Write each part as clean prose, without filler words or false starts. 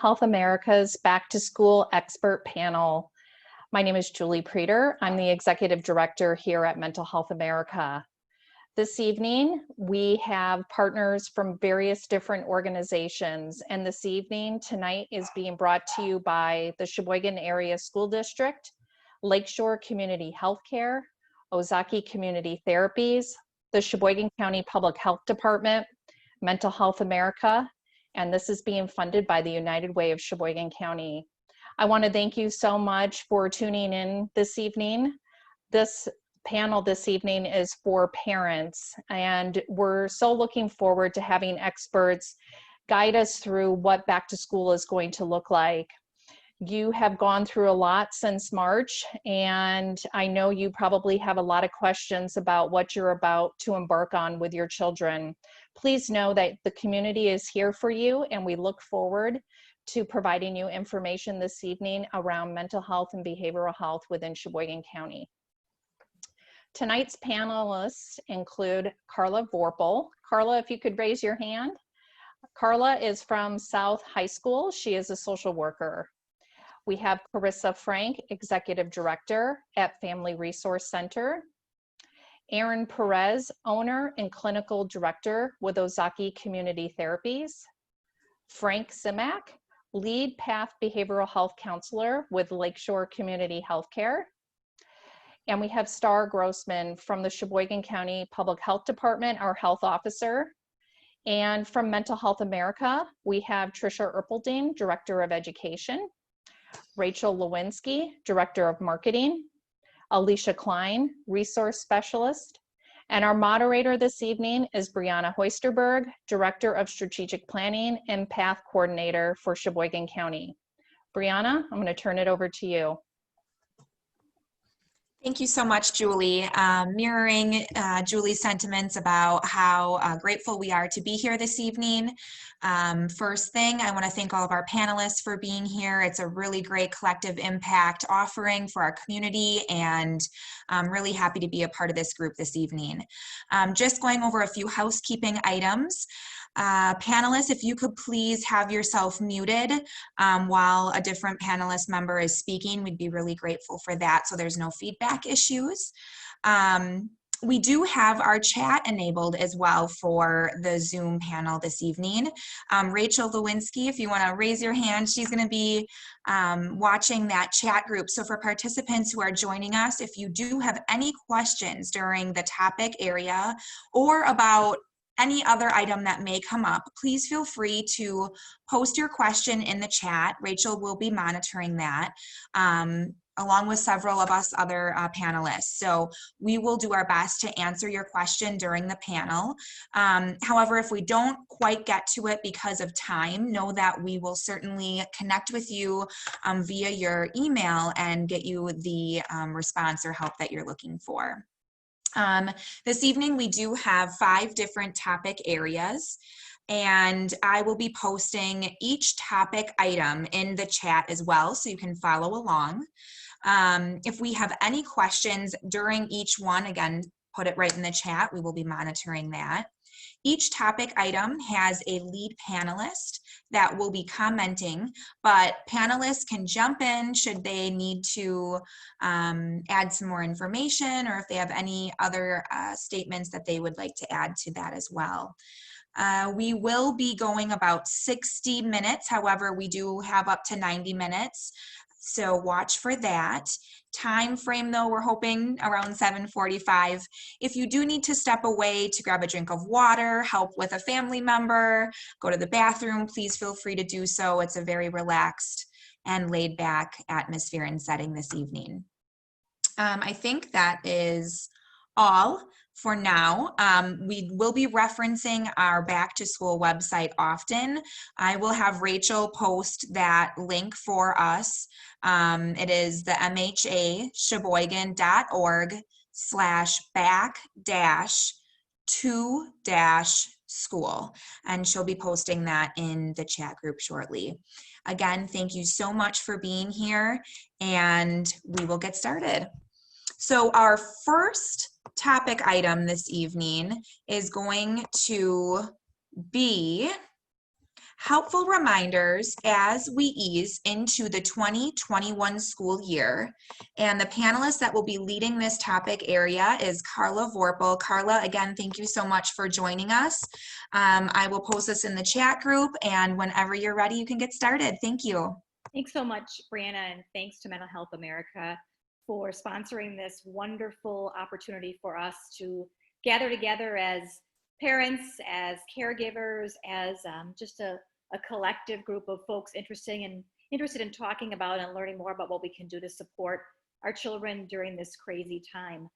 Health America's Back to School Expert Panel. My name is Julie Preter. I'm the Executive Director here at Mental Health America. This evening, we have partners from various different organizations, and this evening, tonight, is being brought to you by the Sheboygan Area School District, Lakeshore Community Health Care, Ozaukee Community Therapies, the Sheboygan County Public Health Department, Mental Health America, and this is being funded by the United Way of Sheboygan County. I want to thank you so much for tuning in this evening. This panel this evening is for parents, and we're so looking forward to having experts guide us through what back to school is going to look like. You have gone through a lot since March, and I know you probably have a lot of questions about what you're about to embark on with your children. Please know that the community is here for you, and we look forward to providing you information this evening around mental health and behavioral health within Sheboygan County. Tonight's panelists include Carla Vorpal. Carla, if you could raise your hand. Carla is from South High School. She is a social worker. We have Carissa Frank, Executive Director at Family Resource Center. Aaron Perez, Owner and Clinical Director with Ozaukee Community Therapies. Frank Simak, Lead Path Behavioral Health Counselor with Lakeshore Community Health Care. And we have Star Grossman from the Sheboygan County Public Health Department, our health officer. And from Mental Health America, we have Tricia Erpelding, Director of Education. Rachel Lewinsky, Director of Marketing, Alicia Klein, Resource Specialist, and our moderator this evening is Brianna Hoisterberg, Director of Strategic Planning and Path Coordinator for Sheboygan County. Brianna, I'm going to turn it over to you. Thank you so much, Julie. Mirroring Julie's sentiments about how grateful we are to be here this evening. First thing, I want to thank all of our panelists for being here. It's a really great collective impact offering for our community, and I'm really happy to be a part of this group this evening. Just going over a few housekeeping items. Panelists, if you could please have yourself muted while a different panelist member is speaking, we'd be really grateful for that so there's no feedback issues. We do have our chat enabled as well for the Zoom panel this evening. Rachel Lewinsky, if you want to raise your hand, she's going to be watching that chat group. So for participants who are joining us, if you do have any questions during the topic area or about any other item that may come up, please feel free to post your question in the chat. Rachel will be monitoring that, along with several of us other panelists. So we will do our best to answer your question during the panel. However, if we don't quite get to it because of time, know that we will certainly connect with you via your email and get you the response or help that you're looking for. This evening, we do have 5 different topic areas, and I will be posting each topic item in the chat as well, so you can follow along. If we have any questions during each one, again, put it right in the chat. We will be monitoring that. Each topic item has a lead panelist that will be commenting, but panelists can jump in should they need to add some more information, or if they have any other statements that they would like to add to that as well. We will be going about 60 minutes. However, we do have up to 90 minutes. So watch for that. Time frame though, we're hoping around 7:45. If you do need to step away to grab a drink of water, help with a family member, go to the bathroom, please feel free to do so. It's a very relaxed and laid back atmosphere and setting this evening. I think that is all for now. We will be referencing our back to school website often. I will have Rachel post that link for us. It is the mhasheboygan.org/back-to-school, and she'll be posting that in the chat group shortly. Again, thank you so much for being here, and we will get started. So our first topic item this evening is going to be helpful reminders as we ease into the 2021 school year. And the panelist that will be leading this topic area is Carla Vorpal. Carla, again, thank you so much for joining us. I will post this in the chat group, and whenever you're ready, you can get started. Thank you. Thanks so much, Brianna, and thanks to Mental Health America for sponsoring this wonderful opportunity for us to gather together as parents, as caregivers, as just a collective group of folks interested in talking about and learning more about what we can do to support our children during this crazy time.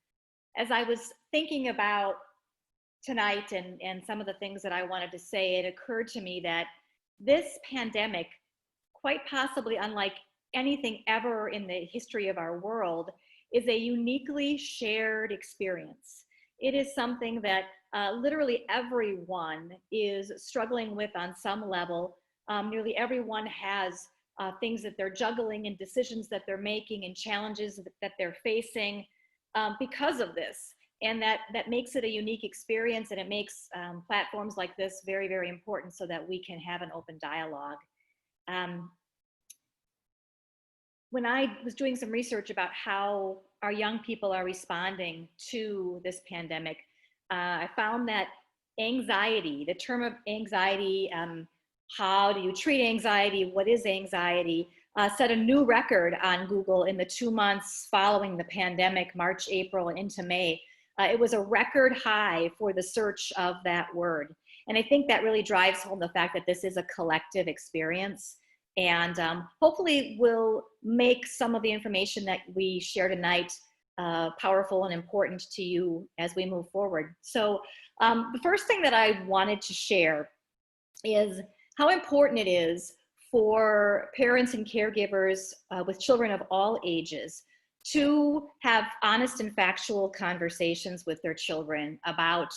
As I was thinking about tonight and some of the things that I wanted to say, it occurred to me that this pandemic, quite possibly unlike anything ever in the history of our world, is a uniquely shared experience. It is something that literally everyone is struggling with on some level. Nearly everyone has things that they're juggling and decisions that they're making and challenges that they're facing because of this. And that makes it a unique experience, and it makes platforms like this very, very important so that we can have an open dialogue. When I was doing some research about how our young people are responding to this pandemic, I found that anxiety, the term of anxiety, how do you treat anxiety, what is anxiety, set a new record on Google in the 2 months following the pandemic, March, April, and into May. It was a record high for the search of that word. And I think that really drives home the fact that this is a collective experience. And hopefully will make some of the information that we share tonight powerful and important to you as we move forward. So the first thing that I wanted to share is how important it is for parents and caregivers with children of all ages to have honest and factual conversations with their children about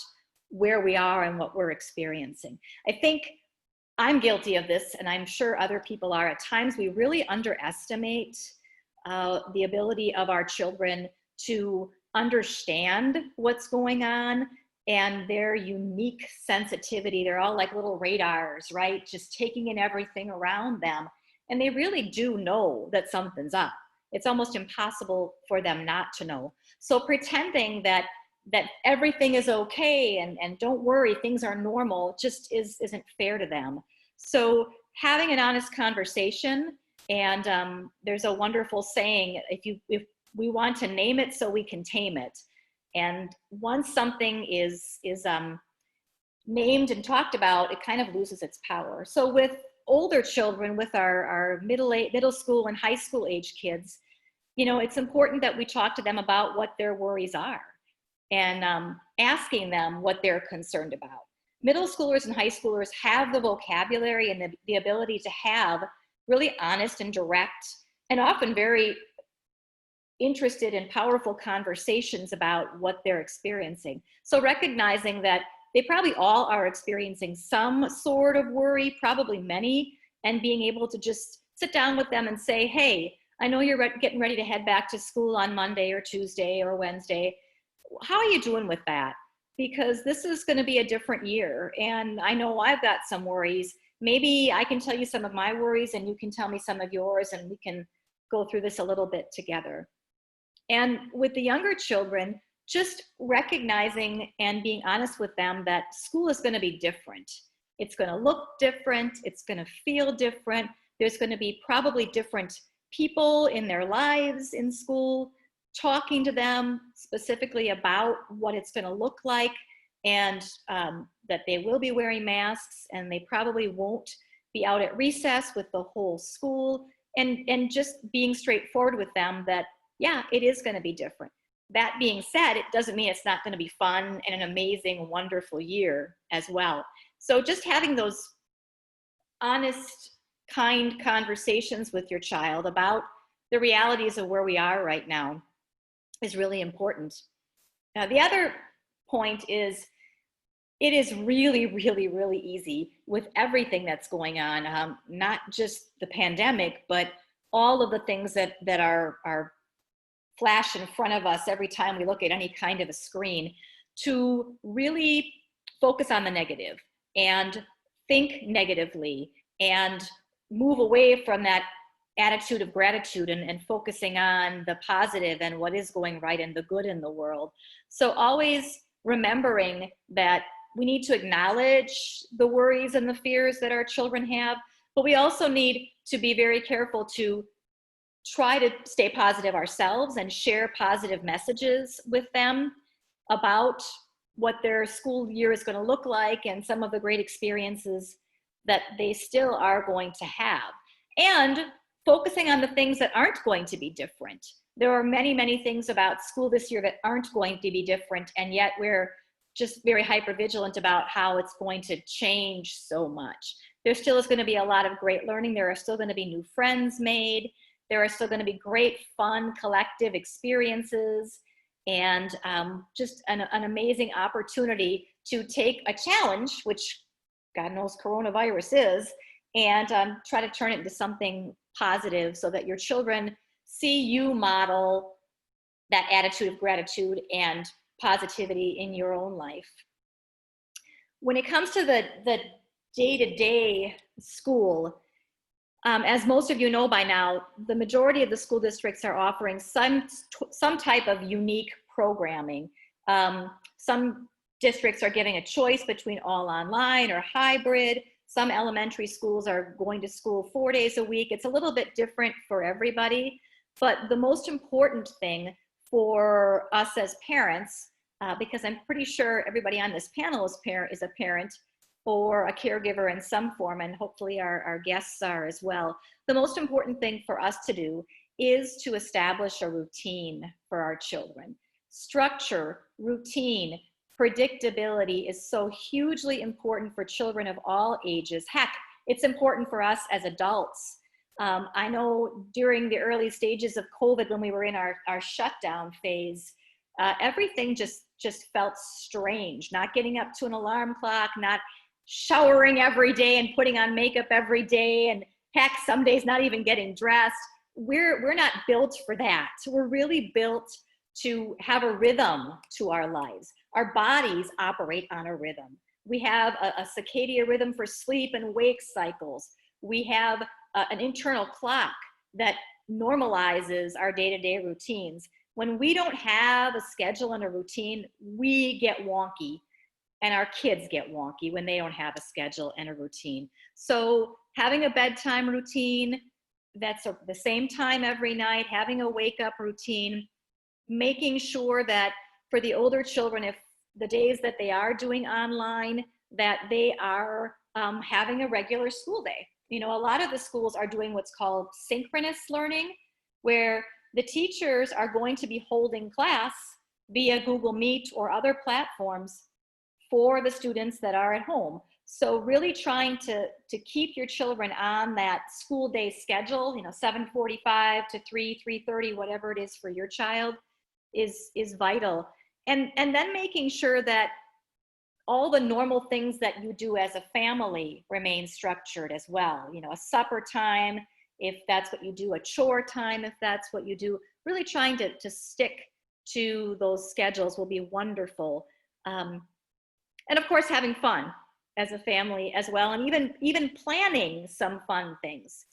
where we are and what we're experiencing. I think I'm guilty of this, and I'm sure other people are. At times, we really underestimate the ability of our children to understand what's going on and their unique sensitivity. They're all like little radars, right? Just taking in everything around them. And they really do know that something's up. It's almost impossible for them not to know. So pretending that everything is okay and don't worry, things are normal, just isn't fair to them. So having an honest conversation, and there's a wonderful saying, if we want to name it so we can tame it. And once something is named and talked about, it kind of loses its power. So with older children, with our middle school and high school age kids, it's important that we talk to them about what their worries are and asking them what they're concerned about. Middle schoolers and high schoolers have the vocabulary and the ability to have really honest and direct and often very interested and powerful conversations about what they're experiencing. So recognizing that they probably all are experiencing some sort of worry, probably many, and being able to just sit down with them and say, hey, I know you're getting ready to head back to school on Monday or Tuesday or Wednesday. How are you doing with that? Because this is going to be a different year. And I know I've got some worries. Maybe I can tell you some of my worries and you can tell me some of yours, and we can go through this a little bit together. And with the younger children, just recognizing and being honest with them that school is going to be different. It's going to look different. It's going to feel different. There's going to be probably different people in their lives in school, talking to them specifically about what it's going to look like, and that they will be wearing masks, and they probably won't be out at recess with the whole school, and just being straightforward with them that, yeah, it is going to be different. That being said, it doesn't mean it's not going to be fun and an amazing, wonderful year as well. So just having those honest, kind conversations with your child about the realities of where we are right now is really important. The other point is, it is really, really, really easy with everything that's going on, not just the pandemic, but all of the things that are flash in front of us every time we look at any kind of a screen, to really focus on the negative and think negatively and move away from that attitude of gratitude and focusing on the positive and what is going right and the good in the world. So always remembering that we need to acknowledge the worries and the fears that our children have, but we also need to be very careful to try to stay positive ourselves and share positive messages with them about what their school year is going to look like and some of the great experiences that they still are going to have. And focusing on the things that aren't going to be different. There are many, many things about school this year that aren't going to be different, and yet we're just very hypervigilant about how it's going to change so much. There still is going to be a lot of great learning. There are still going to be new friends made. There are still going to be great, fun, collective experiences, and just an amazing opportunity to take a challenge, which God knows coronavirus is, and try to turn it into something positive so that your children see you model that attitude of gratitude and positivity in your own life. When it comes to the day-to-day school, as most of you know by now, the majority of the school districts are offering some type of unique programming. Some districts are giving a choice between all online or hybrid. Some elementary schools are going to school 4 days a week. It's a little bit different for everybody, but the most important thing for us as parents, because I'm pretty sure everybody on this panel is a parent or a caregiver in some form, and hopefully our guests are as well. The most important thing for us to do is to establish a routine for our children. Structure, routine, predictability is so hugely important for children of all ages. Heck, it's important for us as adults. I know during the early stages of COVID, when we were in our shutdown phase, everything just felt strange. Not getting up to an alarm clock, not showering every day and putting on makeup every day, and heck, some days not even getting dressed. We're not built for that. We're really built to have a rhythm to our lives. Our bodies operate on a rhythm. We have a circadian rhythm for sleep and wake cycles. We have an internal clock that normalizes our day-to-day routines. When we don't have a schedule and a routine, we get wonky, and our kids get wonky when they don't have a schedule and a routine. So having a bedtime routine that's the same time every night, having a wake-up routine, making sure that for the older children, if the days that they are doing online, that they are having a regular school day. You know, a lot of the schools are doing what's called synchronous learning, where the teachers are going to be holding class via Google Meet or other platforms for the students that are at home. So really trying to keep your children on that school day schedule, 7:45 to 3:30, whatever it is for your child, is vital. And then making sure that all the normal things that you do as a family remain structured as well. A supper time, if that's what you do, a chore time, if that's what you do, really trying to stick to those schedules will be wonderful. And of course, having fun as a family as well, and even planning some fun things.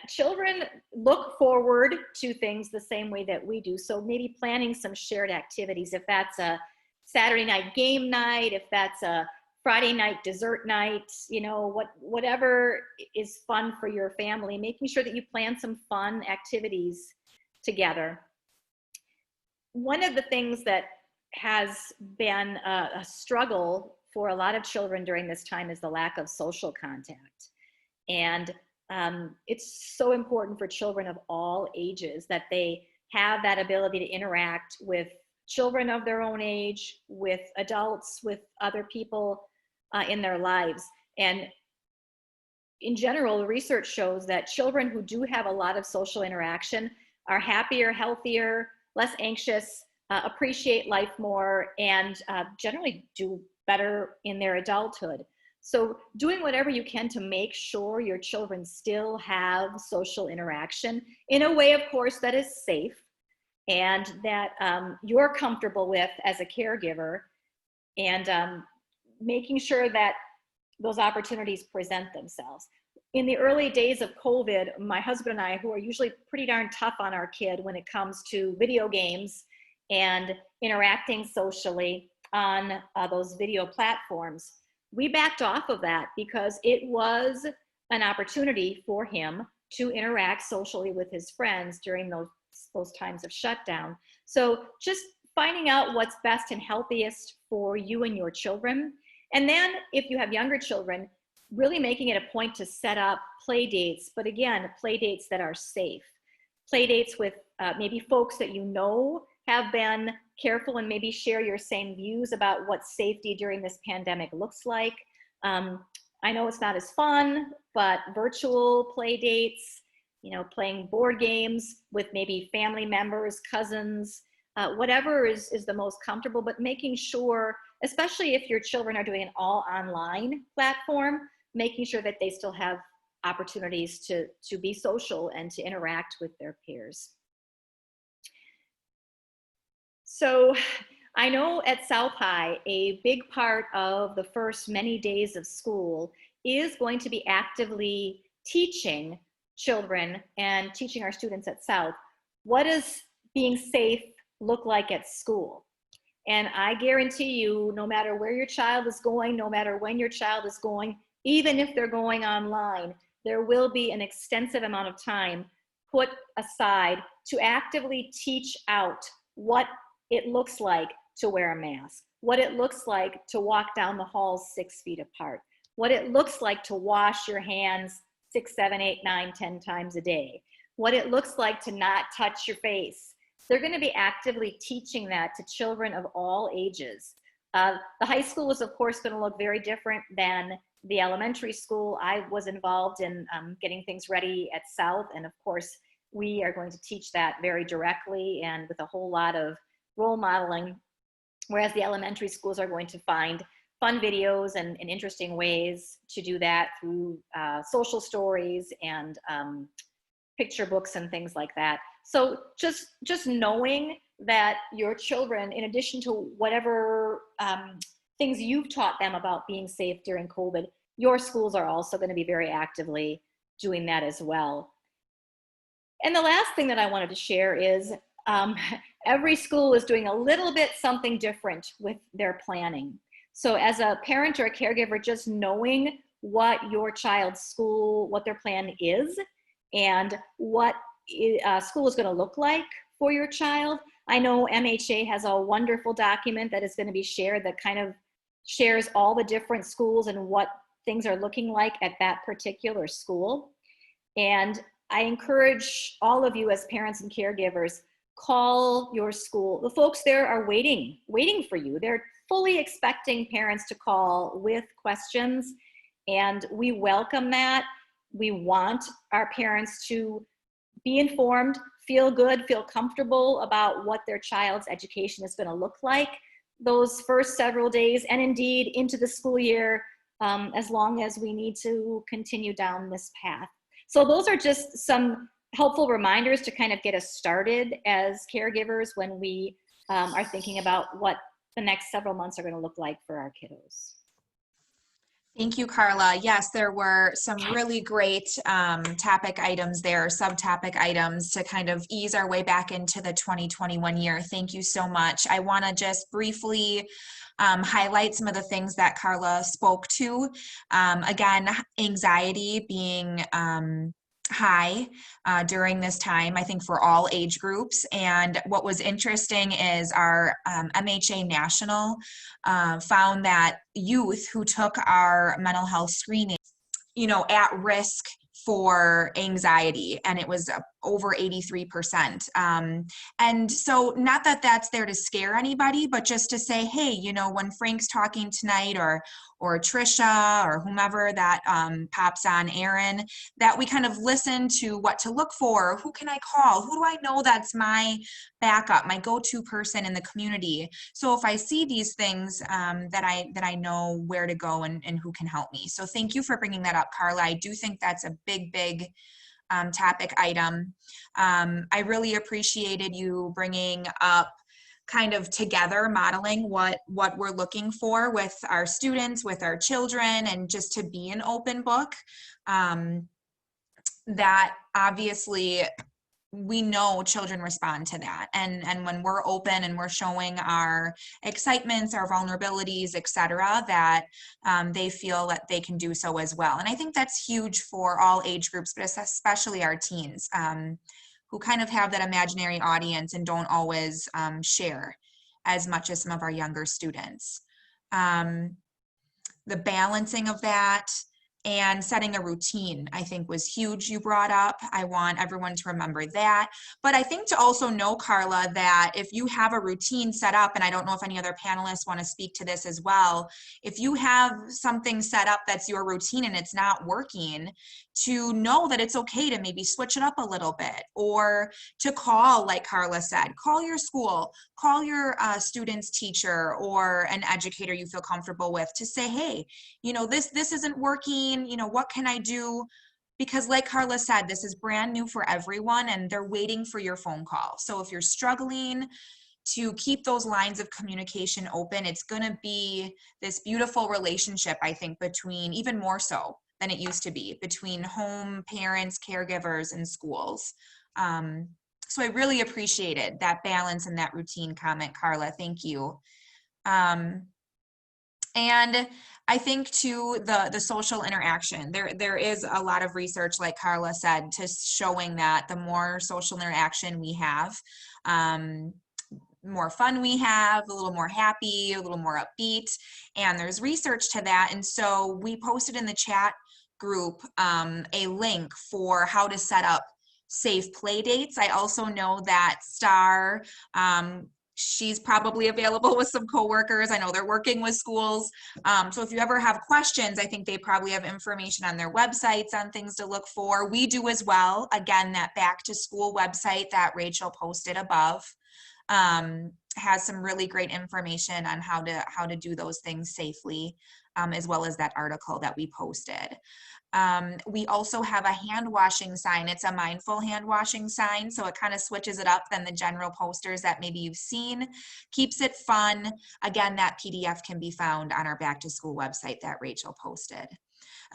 Children look forward to things the same way that we do. So maybe planning some shared activities, if that's a Saturday night game night, if that's a Friday night dessert night, whatever is fun for your family, making sure that you plan some fun activities together. One of the things that has been a struggle for a lot of children during this time is the lack of social contact. And it's so important for children of all ages that they have that ability to interact with children of their own age, with adults, with other people in their lives. And in general, the research shows that children who do have a lot of social interaction are happier, healthier, less anxious, appreciate life more, and generally do better in their adulthood. So doing whatever you can to make sure your children still have social interaction in a way, of course, that is safe and that you're comfortable with as a caregiver, and making sure that those opportunities present themselves. In the early days of COVID, my husband and I, who are usually pretty darn tough on our kid when it comes to video games and interacting socially on those video platforms, we backed off of that because it was an opportunity for him to interact socially with his friends during those times of shutdown. So just finding out what's best and healthiest for you and your children. And then if you have younger children, really making it a point to set up play dates, but again, play dates that are safe. Play dates with maybe folks that you know have been careful and maybe share your same views about what safety during this pandemic looks like. I know it's not as fun, but virtual play dates, playing board games with maybe family members, cousins, whatever is the most comfortable, but making sure, especially if your children are doing an all online platform, making sure that they still have opportunities to be social and to interact with their peers. So I know at South High, a big part of the first many days of school is going to be actively teaching children and teaching our students at South, what does being safe look like at school? And I guarantee you, no matter where your child is going, no matter when your child is going, even if they're going online, there will be an extensive amount of time put aside to actively teach out what it looks like to wear a mask, what it looks like to walk down the halls 6 feet apart, what it looks like to wash your hands 6, 7, 8, 9, 10 times a day, what it looks like to not touch your face. They're going to be actively teaching that to children of all ages. The high school is, of course, going to look very different than the elementary school. I was involved in getting things ready at South, and of course, we are going to teach that very directly and with a whole lot of role modeling, whereas the elementary schools are going to find fun videos and interesting ways to do that through social stories and picture books and things like that. So just knowing that your children, in addition to whatever things you've taught them about being safe during COVID, your schools are also going to be very actively doing that as well. And the last thing that I wanted to share is every school is doing a little bit something different with their planning. So as a parent or a caregiver, just knowing what your child's school, what their plan is, and what school is going to look like for your child. I know MHA has a wonderful document that is going to be shared that kind of shares all the different schools and what things are looking like at that particular school. And I encourage all of you as parents and caregivers, call your school. The folks there are waiting for you. They're fully expecting parents to call with questions, and we welcome that. We want our parents to be informed, feel good, feel comfortable about what their child's education is going to look like those first several days, and indeed into the school year, as long as we need to continue down this path. So those are just some helpful reminders to kind of get us started as caregivers when we are thinking about what the next several months are going to look like for our kiddos. Thank you, Carla. Yes, there were some really great topic items there, subtopic items to kind of ease our way back into the 2021 year. Thank you so much. I want to just briefly highlight some of the things that Carla spoke to. Again, anxiety being high during this time, I think for all age groups. And what was interesting is our MHA National found that youth who took our mental health screening, at risk for anxiety, and it was over 83%. And so not that that's there to scare anybody, but just to say, hey, when Frank's talking tonight or Trisha or whomever that pops on, Aaron, that we kind of listen to what to look for. Who can I call? Who do I know that's my backup, my go-to person in the community? So if I see these things, that I know where to go and who can help me. So thank you for bringing that up, Carla. I do think that's a big topic item. I really appreciated you bringing up kind of together modeling what we're looking for with our students, with our children, and just to be an open book. That obviously we know children respond to that. And when we're open and we're showing our excitements, our vulnerabilities, etc., that they feel that they can do so as well. And I think that's huge for all age groups, but especially our teens, who kind of have that imaginary audience and don't always share as much as some of our younger students. The balancing of that and setting a routine, I think, was huge. You brought up, I want everyone to remember that. But I think to also know, Carla, that if you have a routine set up, and I don't know if any other panelists want to speak to this as well, if you have something set up that's your routine and it's not working, to know that it's okay to maybe switch it up a little bit, or to call, like Carla said, call your school, call your student's teacher or an educator you feel comfortable with to say, hey, you know, this isn't working, you know, what can I do? Because like Carla said, this is brand new for everyone and they're waiting for your phone call. So if you're struggling to keep those lines of communication open, it's going to be this beautiful relationship, I think, between, even more so than it used to be, between home, parents, caregivers, and schools. So I really appreciated that balance and that routine comment, Carla. Thank you. And I think too, the social interaction, there is a lot of research, like Carla said, to showing that the more social interaction we have, more fun we have, a little more happy, a little more upbeat, and there's research to that. And so we posted in the chat group a link for how to set up safe play dates. I also know that Star, she's probably available with some coworkers. I know they're working with schools. So if you ever have questions, I think they probably have information on their websites on things to look for. We do as well. Again, that back to school website that Rachel posted above has some really great information on how to do those things safely, as well as that article that we posted. We also have a hand washing sign. It's a mindful hand washing sign, so it kind of switches it up than the general posters that maybe you've seen. Keeps it fun. Again, that PDF can be found on our back to school website that Rachel posted.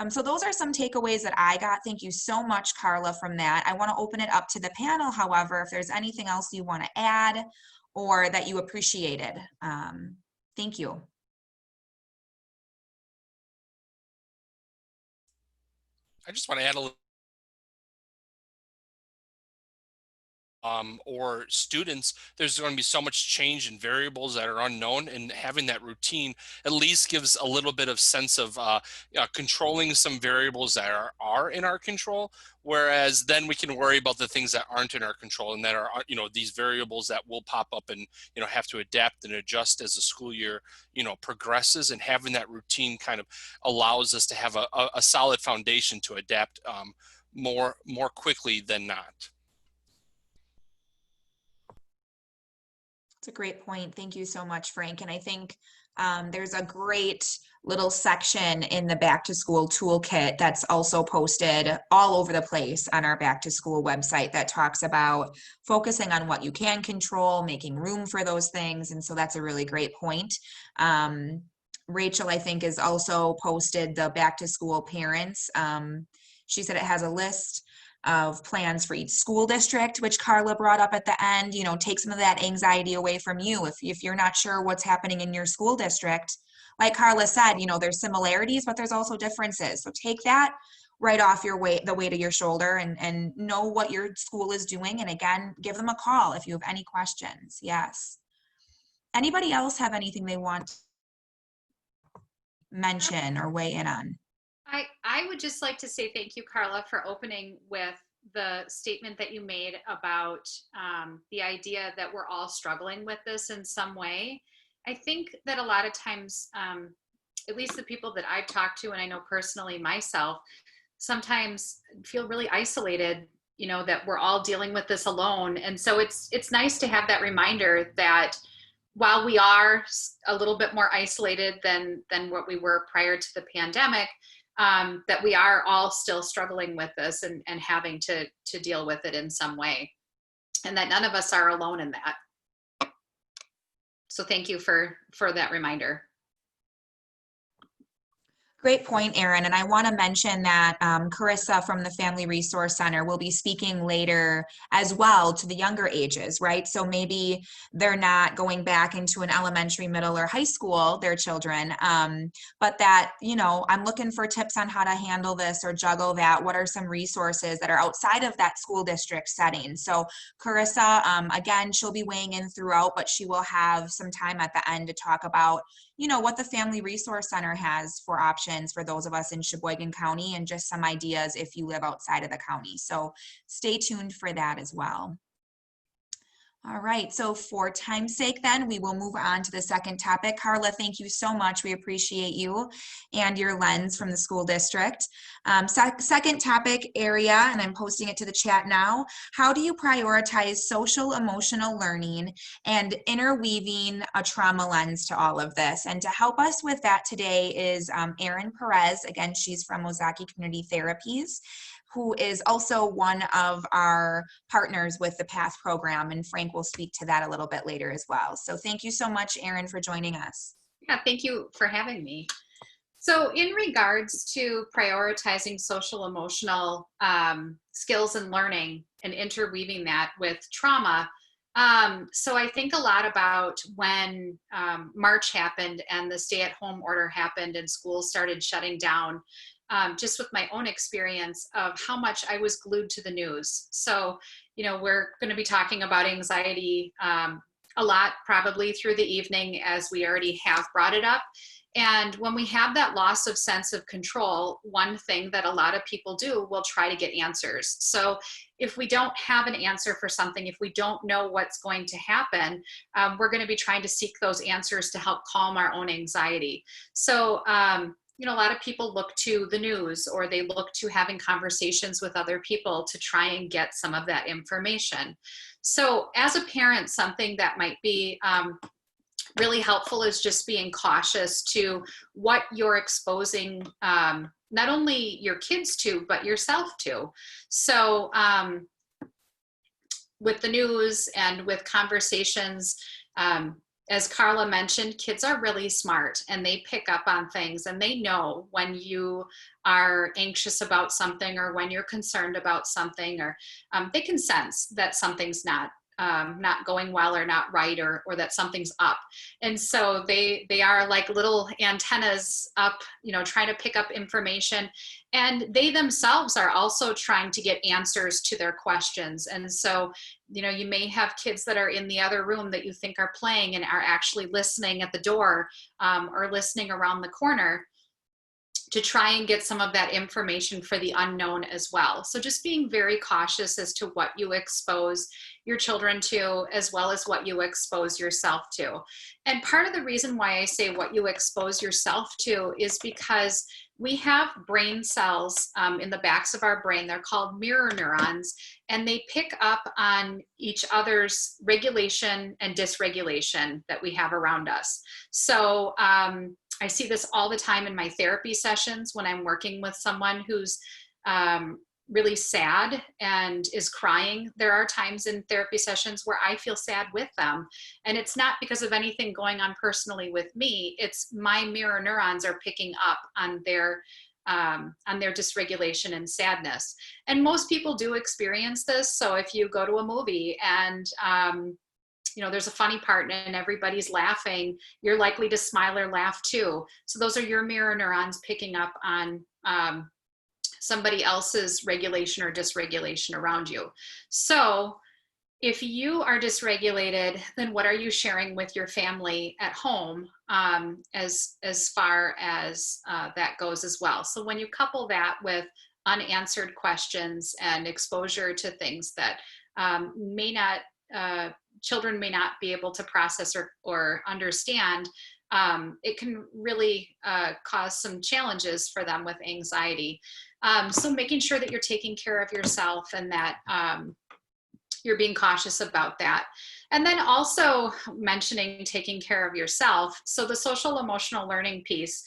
So those are some takeaways that I got. Thank you so much, Carla, from that. I want to open it up to the panel, however, if there's anything else you want to add or that you appreciated. Thank you. I just want to add a little, or students, there's going to be so much change in variables that are unknown, and having that routine at least gives a little bit of sense of controlling some variables that are in our control, whereas then we can worry about the things that aren't in our control and that are, you know, these variables that will pop up and, you know, have to adapt and adjust as the school year, you know, progresses. And having that routine kind of allows us to have a solid foundation to adapt more quickly than not. It's a great point. Thank you so much, Frank. And I think there's a great little section in the back to school toolkit that's also posted all over the place on our back to school website that talks about focusing on what you can control, making room for those things. And so that's a really great point. Rachel, I think, has also posted the back to school parents. She said it has a list of plans for each school district, which Carla brought up at the end. You know, take some of that anxiety away from you. If you're not sure what's happening in your school district, like Carla said, you know, there's similarities, but there's also differences. So take that right off the weight of your shoulder and know what your school is doing. And again, give them a call if you have any questions. Yes. Anybody else have anything they want to mention or weigh in on? I would just like to say thank you, Carla, for opening with the statement that you made about the idea that we're all struggling with this in some way. I think that a lot of times, at least the people that I've talked to, and I know personally myself, sometimes feel really isolated, you know, that we're all dealing with this alone. And so it's nice to have that reminder that while we are a little bit more isolated than what we were prior to the pandemic, that we are all still struggling with this and having to deal with it in some way, and that none of us are alone in that. So thank you for that reminder. Great point, Erin. And I want to mention that Carissa from the Family Resource Center will be speaking later as well to the younger ages, right? So maybe they're not going back into an elementary, middle, or high school, their children, but that, you know, I'm looking for tips on how to handle this or juggle that. What are some resources that are outside of that school district setting? So Carissa, again, she'll be weighing in throughout, but she will have some time at the end to talk about, you know, what the Family Resource Center has for options for those of us in Sheboygan County, and just some ideas if you live outside of the county. So stay tuned for that as well. All right, so for time's sake then, we will move on to the second topic. Carla, thank you so much. We appreciate you and your lens from the school district. Second topic area, and I'm posting it to the chat now. How do you prioritize social emotional learning and interweaving a trauma lens to all of this? And to help us with that today is Erin Perez. Again, she's from Ozaukee Community Therapies, who is also one of our partners with the PATH program, and Frank will speak to that a little bit later as well. So thank you so much, Erin, for joining us. Yeah, thank you for having me. So in regards to prioritizing social emotional skills and learning and interweaving that with trauma, so I think a lot about when March happened and the stay-at-home order happened and schools started shutting down. Just with my own experience of how much I was glued to the news. So, you know, we're going to be talking about anxiety a lot probably through the evening, as we already have brought it up. And when we have that loss of sense of control, one thing that a lot of people do will try to get answers. So if we don't have an answer for something, if we don't know what's going to happen, we're going to be trying to seek those answers to help calm our own anxiety. So, you know, a lot of people look to the news, or they look to having conversations with other people to try and get some of that information. So as a parent, something that might be really helpful is just being cautious to what you're exposing not only your kids to, but yourself to. So with the news and with conversations, as Carla mentioned, kids are really smart and they pick up on things, and they know when you are anxious about something or when you're concerned about something, or they can sense that something's not going well or not right, or that something's up. And so they are like little antennas up, you know, trying to pick up information. And they themselves are also trying to get answers to their questions. And so, you know, you may have kids that are in the other room that you think are playing and are actually listening at the door or listening around the corner to try and get some of that information for the unknown as well. So just being very cautious as to what you expose your children to, as well as what you expose yourself to. And part of the reason why I say what you expose yourself to is because we have brain cells in the backs of our brain. They're called mirror neurons, and they pick up on each other's regulation and dysregulation that we have around us. So I see this all the time in my therapy sessions when I'm working with someone who's really sad and is crying. There are times in therapy sessions where I feel sad with them. And it's not because of anything going on personally with me. It's my mirror neurons are picking up on their dysregulation and sadness. And most people do experience this. So if you go to a movie and you know, there's a funny part and everybody's laughing, you're likely to smile or laugh too. So those are your mirror neurons picking up on somebody else's regulation or dysregulation around you. So if you are dysregulated, then what are you sharing with your family at home as far as that goes as well? So when you couple that with unanswered questions and exposure to things that children may not be able to process or understand, it can really cause some challenges for them with anxiety. So making sure that you're taking care of yourself and that you're being cautious about that. And then also mentioning taking care of yourself. So the social emotional learning piece,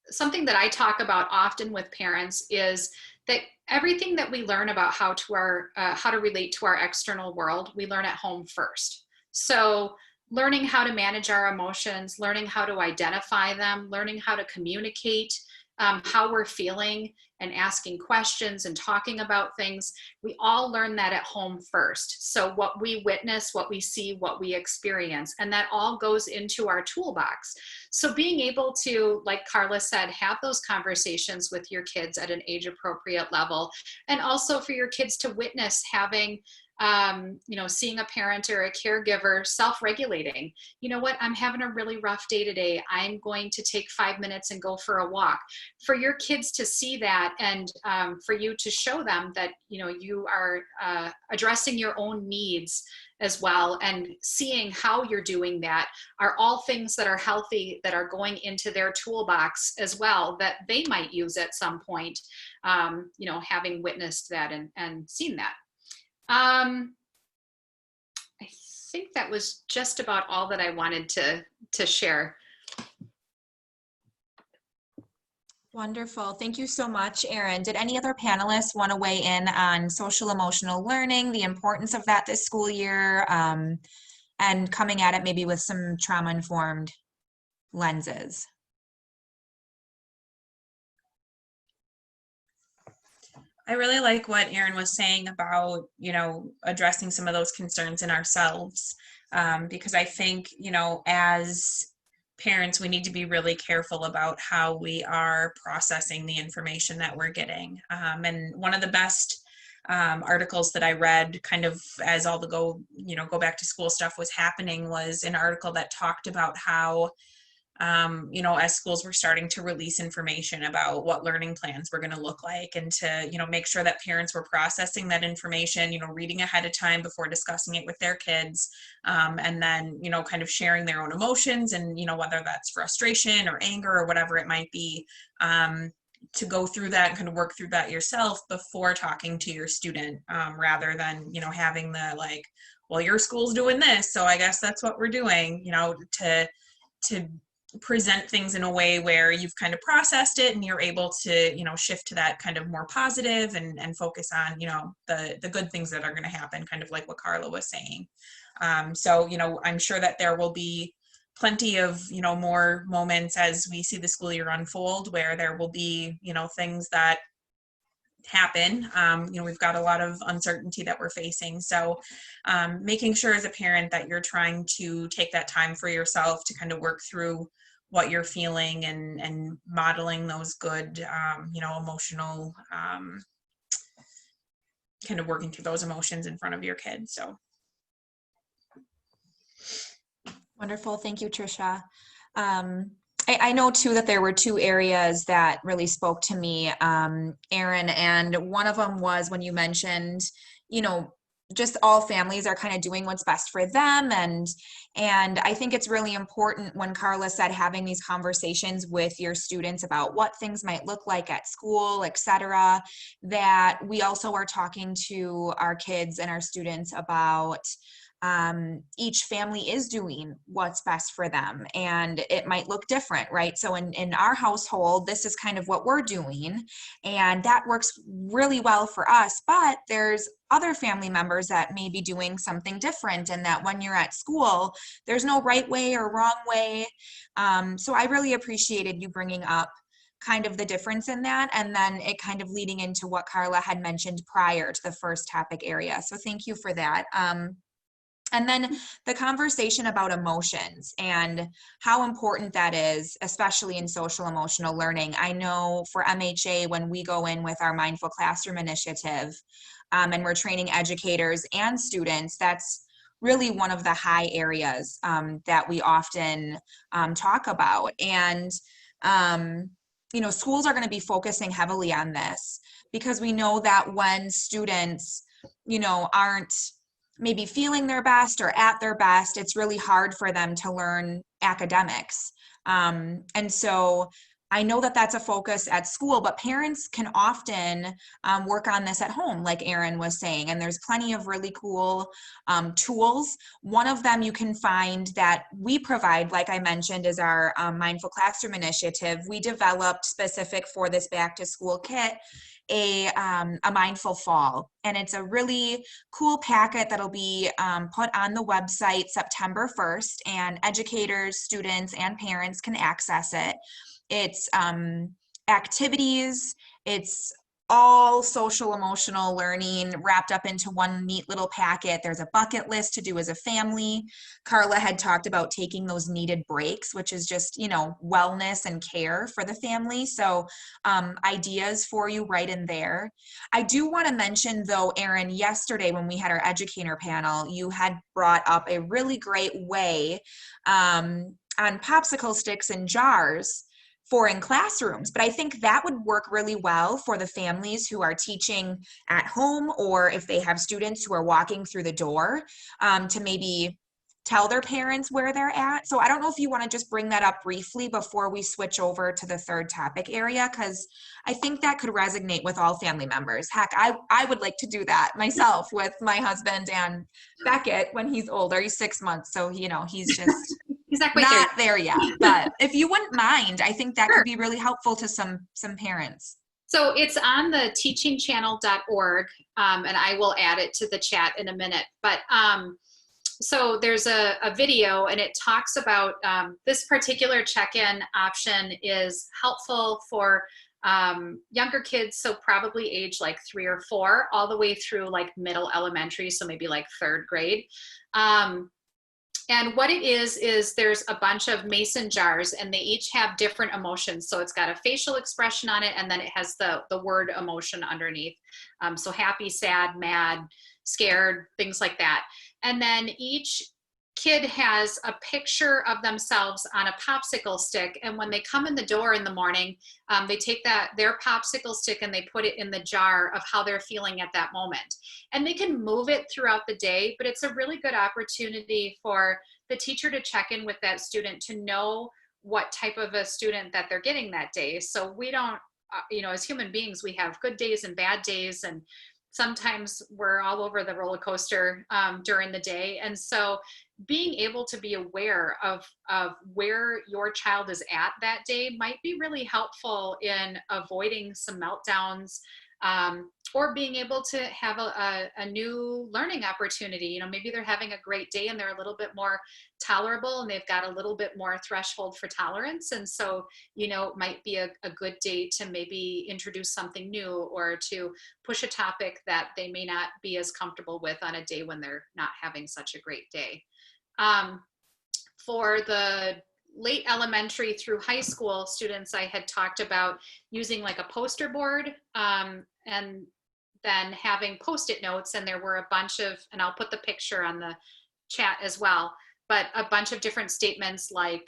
something that I talk about often with parents is that everything that we learn about how to relate to our external world, we learn at home first. So learning how to manage our emotions, learning how to identify them, learning how to communicate how we're feeling, and asking questions and talking about things. We all learn that at home first. So what we witness, what we see, what we experience, and that all goes into our toolbox. So being able to, like Carla said, have those conversations with your kids at an age appropriate level, and also for your kids to witness having seeing a parent or a caregiver self-regulating. You know what, I'm having a really rough day today. I'm going to take 5 minutes and go for a walk. For your kids to see that, and for you to show them that, you are addressing your own needs as well, and seeing how you're doing that, are all things that are healthy, that are going into their toolbox as well, that they might use at some point, having witnessed that and seen that. I think that was just about all that I wanted to share. Wonderful. Thank you so much, Erin. Did any other panelists want to weigh in on social emotional learning, the importance of that this school year, and coming at it maybe with some trauma-informed lenses? I really like what Erin was saying about, addressing some of those concerns in ourselves, because I think, as parents, we need to be really careful about how we are processing the information that we're getting. And one of the best articles that I read kind of as all the go back to school stuff was happening was an article that talked about how as schools were starting to release information about what learning plans were going to look like, and to, make sure that parents were processing that information, reading ahead of time before discussing it with their kids, and then, kind of sharing their own emotions, and, whether that's frustration or anger or whatever it might be, to go through that and kind of work through that yourself before talking to your student, rather than, having the like, well, your school's doing this, so I guess that's what we're doing, to present things in a way where you've kind of processed it and you're able to, shift to that kind of more positive and focus on, the good things that are going to happen, kind of like what Carla was saying. So, I'm sure that there will be plenty of, more moments as we see the school year unfold where there will be, things that happen. We've got a lot of uncertainty that we're facing. So making sure as a parent that you're trying to take that time for yourself to kind of work through what you're feeling, and modeling those good, emotional, kind of working through those emotions in front of your kids. So. Wonderful. Thank you, Tricia. I know too that there were two areas that really spoke to me, Erin, and one of them was when you mentioned, just all families are kind of doing what's best for them. And I think it's really important when Carla said having these conversations with your students about what things might look like at school, et cetera, that we also are talking to our kids and our students about each family is doing what's best for them, and it might look different, right? So in our household, this is kind of what we're doing, and that works really well for us, but there's other family members that may be doing something different, and that when you're at school, there's no right way or wrong way. So I really appreciated you bringing up kind of the difference in that, and then it kind of leading into what Carla had mentioned prior to the first topic area. So thank you for that. And then the conversation about emotions and how important that is, especially in social emotional learning. I know for MHA, when we go in with our Mindful Classroom initiative, and we're training educators and students, that's really one of the high areas that we often talk about. And, schools are going to be focusing heavily on this, because we know that when students, aren't maybe feeling their best or at their best, it's really hard for them to learn academics. And so I know that that's a focus at school, but parents can often work on this at home, like Erin was saying, and there's plenty of really cool tools. One of them you can find that we provide, like I mentioned, is our Mindful Classroom initiative. We developed specific for this back to school kit a mindful fall. And it's a really cool packet that'll be put on the website September 1st, and educators, students, and parents can access it. It's activities, it's all social emotional learning wrapped up into one neat little packet. There's a bucket list to do as a family. Carla had talked about taking those needed breaks, which is just, you know, wellness and care for the family. So ideas for you right in there. I do want to mention though, Erin, yesterday when we had our educator panel, you had brought up a really great way on popsicle sticks and jars for in classrooms, but I think that would work really well for the families who are teaching at home, or if they have students who are walking through the door, to maybe tell their parents where they're at. So I don't know if you want to just bring that up briefly before we switch over to the third topic area, because I think that could resonate with all family members. Heck, I would like to do that myself with my husband and Beckett when he's older. He's 6 months, so you know, he's just He's not quite not there yet. But if you wouldn't mind, I think that Sure. could be really helpful to some parents. So it's on the teachingchannel.org, and I will add it to the chat in a minute. But so there's a video, and it talks about this particular check-in option is helpful for younger kids, so probably age like 3 or 4, all the way through like middle elementary, so maybe like 3rd grade. And what it is there's a bunch of mason jars, and they each have different emotions. So it's got a facial expression on it, and then it has the word emotion underneath. So happy, sad, mad, scared, things like that. And then each kid has a picture of themselves on a popsicle stick, and when they come in the door in the morning, they take their popsicle stick and they put it in the jar of how they're feeling at that moment. And they can move it throughout the day, but it's a really good opportunity for the teacher to check in with that student to know what type of a student that they're getting that day. So we don't, you know, as human beings, we have good days and bad days, and sometimes we're all over the roller coaster during the day. And so being able to be aware of where your child is at that day might be really helpful in avoiding some meltdowns, or being able to have a new learning opportunity. You know, maybe they're having a great day and they're a little bit more tolerable, and they've got a little bit more threshold for tolerance. And so, you know, it might be a good day to maybe introduce something new, or to push a topic that they may not be as comfortable with on a day when they're not having such a great day. For the late elementary through high school students, I had talked about using like a poster board, and then having Post-it notes, and there were a bunch of, and I'll put the picture on the chat as well, but a bunch of different statements like,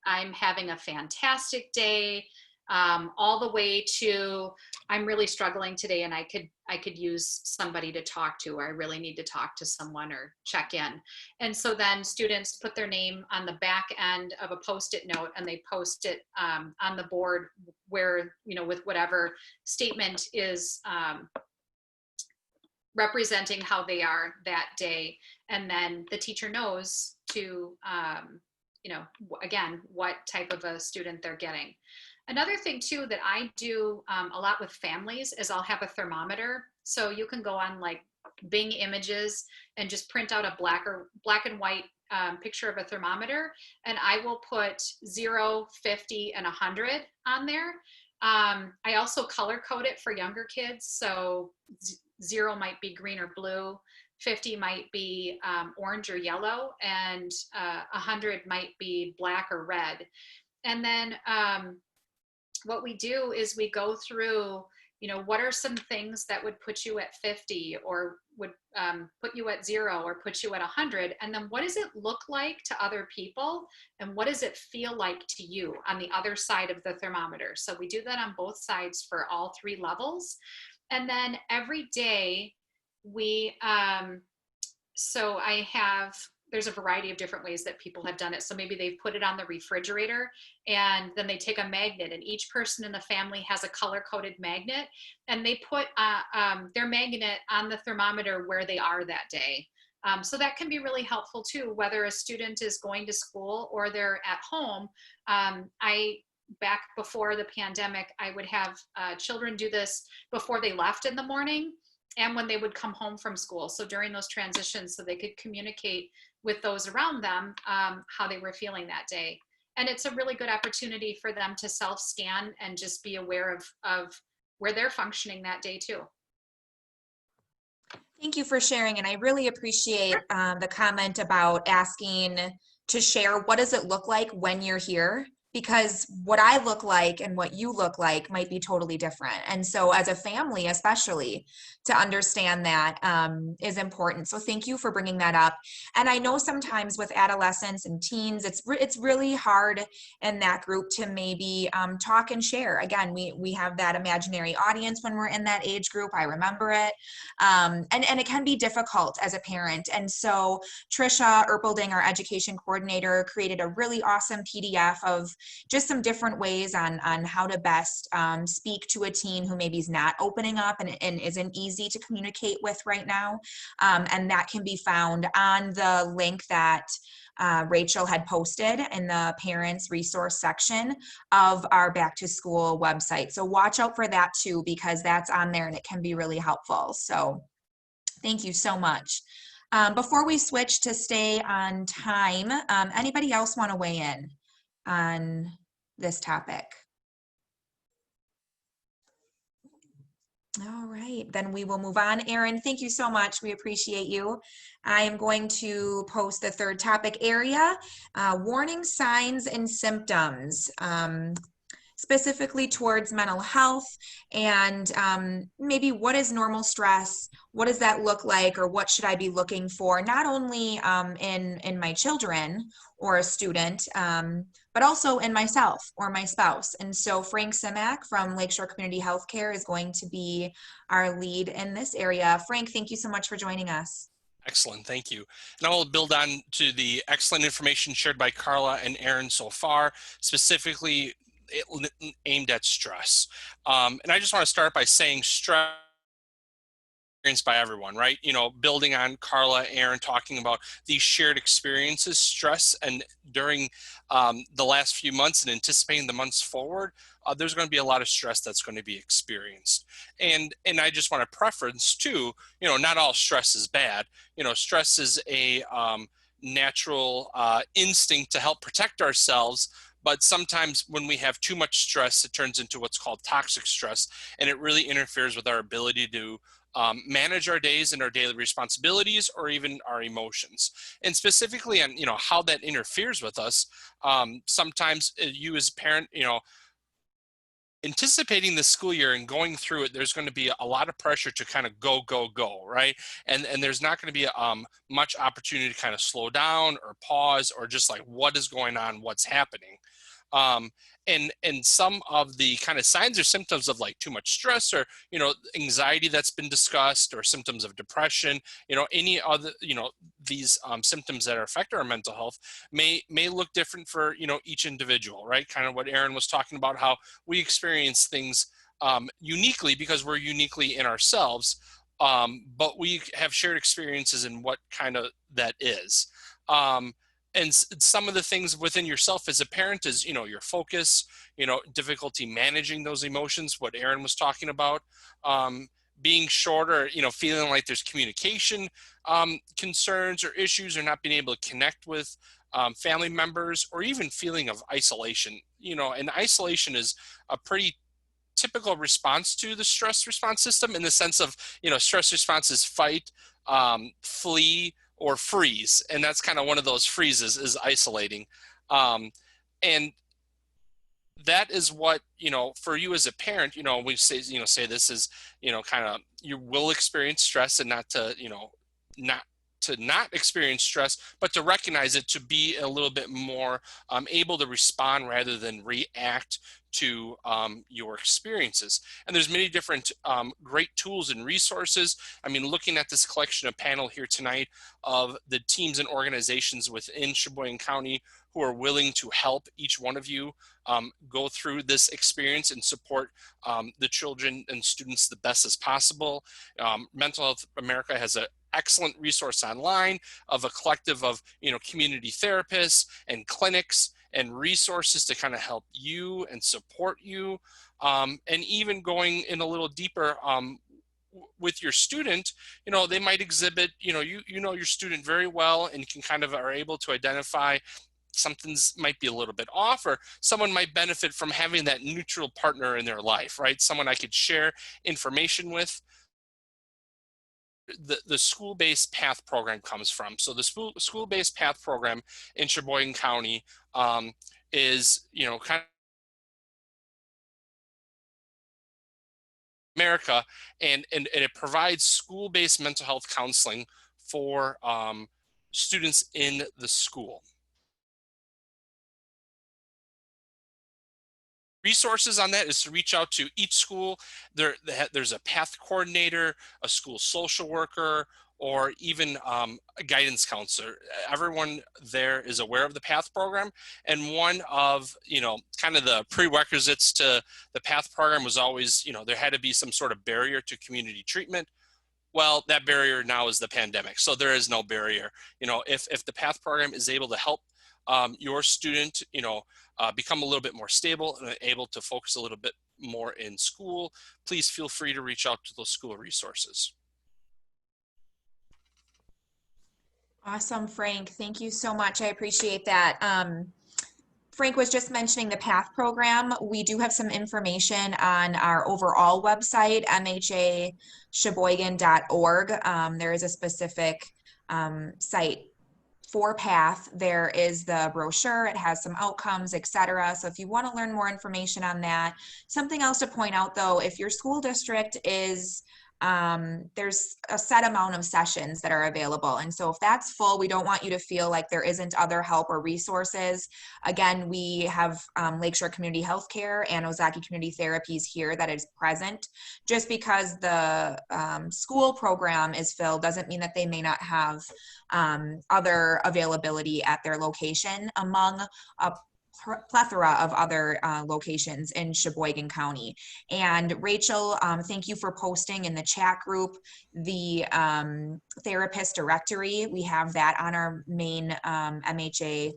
I'm having a fantastic day, all the way to, I'm really struggling today and I could use somebody to talk to, or I really need to talk to someone or check in. And so then students put their name on the back end of a Post-it note, and they post it on the board where, you know, with whatever statement is representing how they are that day. And then the teacher knows to, you know, again, what type of a student they're getting. Another thing too that I do a lot with families is I'll have a thermometer. So you can go on like Bing Images and just print out a black and white picture of a thermometer, and I will put 0, 50, and 100 on there. I also color code it for younger kids. So 0 might be green or blue, 50 might be orange or yellow, and 100 might be black or red. And then what we do is we go through, you know, what are some things that would put you at 50, or would put you at 0, or put you at 100, and then what does it look like to other people, and what does it feel like to you on the other side of the thermometer. So we do that on both sides for all 3 levels. And then every day we, so there's a variety of different ways that people have done it. So maybe they've put it on the refrigerator, and then they take a magnet, and each person in the family has a color-coded magnet, and they put their magnet on the thermometer where they are that day. So that can be really helpful too, whether a student is going to school or they're at home. I back before the pandemic, I would have children do this before they left in the morning and when they would come home from school. So during those transitions, so they could communicate with those around them how they were feeling that day. And it's a really good opportunity for them to self-scan and just be aware of where they're functioning that day too. Thank you for sharing. And I really appreciate the comment about asking to share what does it look like when you're here? Because what I look like and what you look like might be totally different. And so as a family, especially, to understand that is important. So thank you for bringing that up. And I know sometimes with adolescents and teens, it's really hard in that group to maybe talk and share. Again, we have that imaginary audience when we're in that age group. I remember it. And it can be difficult as a parent. And so Trisha Erpelding, our education coordinator, created a really awesome PDF of just some different ways on how to best speak to a teen who maybe is not opening up and isn't easy to communicate with right now. And that can be found on the link that Rachel had posted in the parents resource section of our back to school website. So watch out for that too, because that's on there and it can be really helpful. So thank you so much. Before we switch to stay on time, anybody else want to weigh in on this topic? All right, then we will move on. Erin, thank you so much. We appreciate you. I am going to post the third topic area, warning signs and symptoms, specifically towards mental health and maybe what is normal stress? What does that look like, or what should I be looking for, not only in my children or a student, but also in myself or my spouse. And so Frank Simak from Lakeshore Community Health Care is going to be our lead in this area. Frank, thank you so much for joining us. Excellent, thank you. And I will build on to the excellent information shared by Carla and Erin so far, specifically aimed at stress. And I just want to start by saying stress experienced by everyone, right? You know, building on Carla, Erin talking about these shared experiences, stress, and during the last few months and anticipating the months forward, there's going to be a lot of stress that's going to be experienced. And I just want to preference too, you know, not all stress is bad. You know, stress is a natural instinct to help protect ourselves. But sometimes when we have too much stress, it turns into what's called toxic stress, and it really interferes with our ability to manage our days and our daily responsibilities, or even our emotions. And specifically on, you know, how that interferes with us, sometimes you as a parent, you know, anticipating the school year and going through it, there's going to be a lot of pressure to kind of go, right? And there's not going to be much opportunity to kind of slow down or pause or just like, what is going on, what's happening? And some of the kind of signs or symptoms of like too much stress, or, you know, anxiety that's been discussed, or symptoms of depression, you know, any other, you know, these symptoms that affect our mental health may look different for, you know, each individual, right? Kind of what Erin was talking about, how we experience things uniquely because we're uniquely in ourselves, but we have shared experiences in what kind of that is. And some of the things within yourself as a parent is, you know, your focus, you know, difficulty managing those emotions, what Erin was talking about, being shorter, you know, feeling like there's communication concerns or issues, or not being able to connect with family members, or even feeling of isolation, you know. And isolation is a pretty typical response to the stress response system, in the sense of, you know, stress response is fight, flee, or freeze. And that's kind of one of those freezes, is isolating. And that is what, you know, for you as a parent, you know, we say, you know, say this is, you know, kind of, you will experience stress, and not to, you know, not experience stress, but to recognize it, to be a little bit more able to respond rather than react to your experiences. And there's many different great tools and resources. I mean, looking at this collection of panel here tonight of the teams and organizations within Sheboygan County who are willing to help each one of you go through this experience and support the children and students the best as possible. Mental Health America has an excellent resource online of a collective of, you know, community therapists and clinics and resources to kind of help you and support you. And even going in a little deeper, with your student, they might exhibit, you know your student very well and can kind of are able to identify something's might be a little bit off, or someone might benefit from having that neutral partner in their life, right? Someone I could share information with. The school-based path program comes from. So the school-based path program in Sheboygan County is, kind of America, and it provides school-based mental health counseling for students in the school. Resources on that is to reach out to each school. There's a path coordinator, a school social worker, or even a guidance counselor. Everyone there is aware of the PATH program, and one of kind of the prerequisites to the PATH program was always there had to be some sort of barrier to community treatment. Well, that barrier now is the pandemic, so there is no barrier. If the PATH program is able to help your student become a little bit more stable and able to focus a little bit more in school, please feel free to reach out to those school resources. Awesome, Frank. Thank you so much. I appreciate that. Frank was just mentioning the PATH program. We do have some information on our overall website, mhasheboygan.org. There is a specific site for PATH. There is the brochure. It has some outcomes, etc. So if you want to learn more information on that. Something else to point out though, if your school district is there's a set amount of sessions that are available. And so if that's full, we don't want you to feel like there isn't other help or resources. Again, we have Lakeshore Community Health Care and Ozaukee Community Therapies here that is present. Just because the school program is filled doesn't mean that they may not have other availability at their location among a plethora of other locations in Sheboygan County. And Rachel, thank you for posting in the chat group the therapist directory. We have that on our main MHA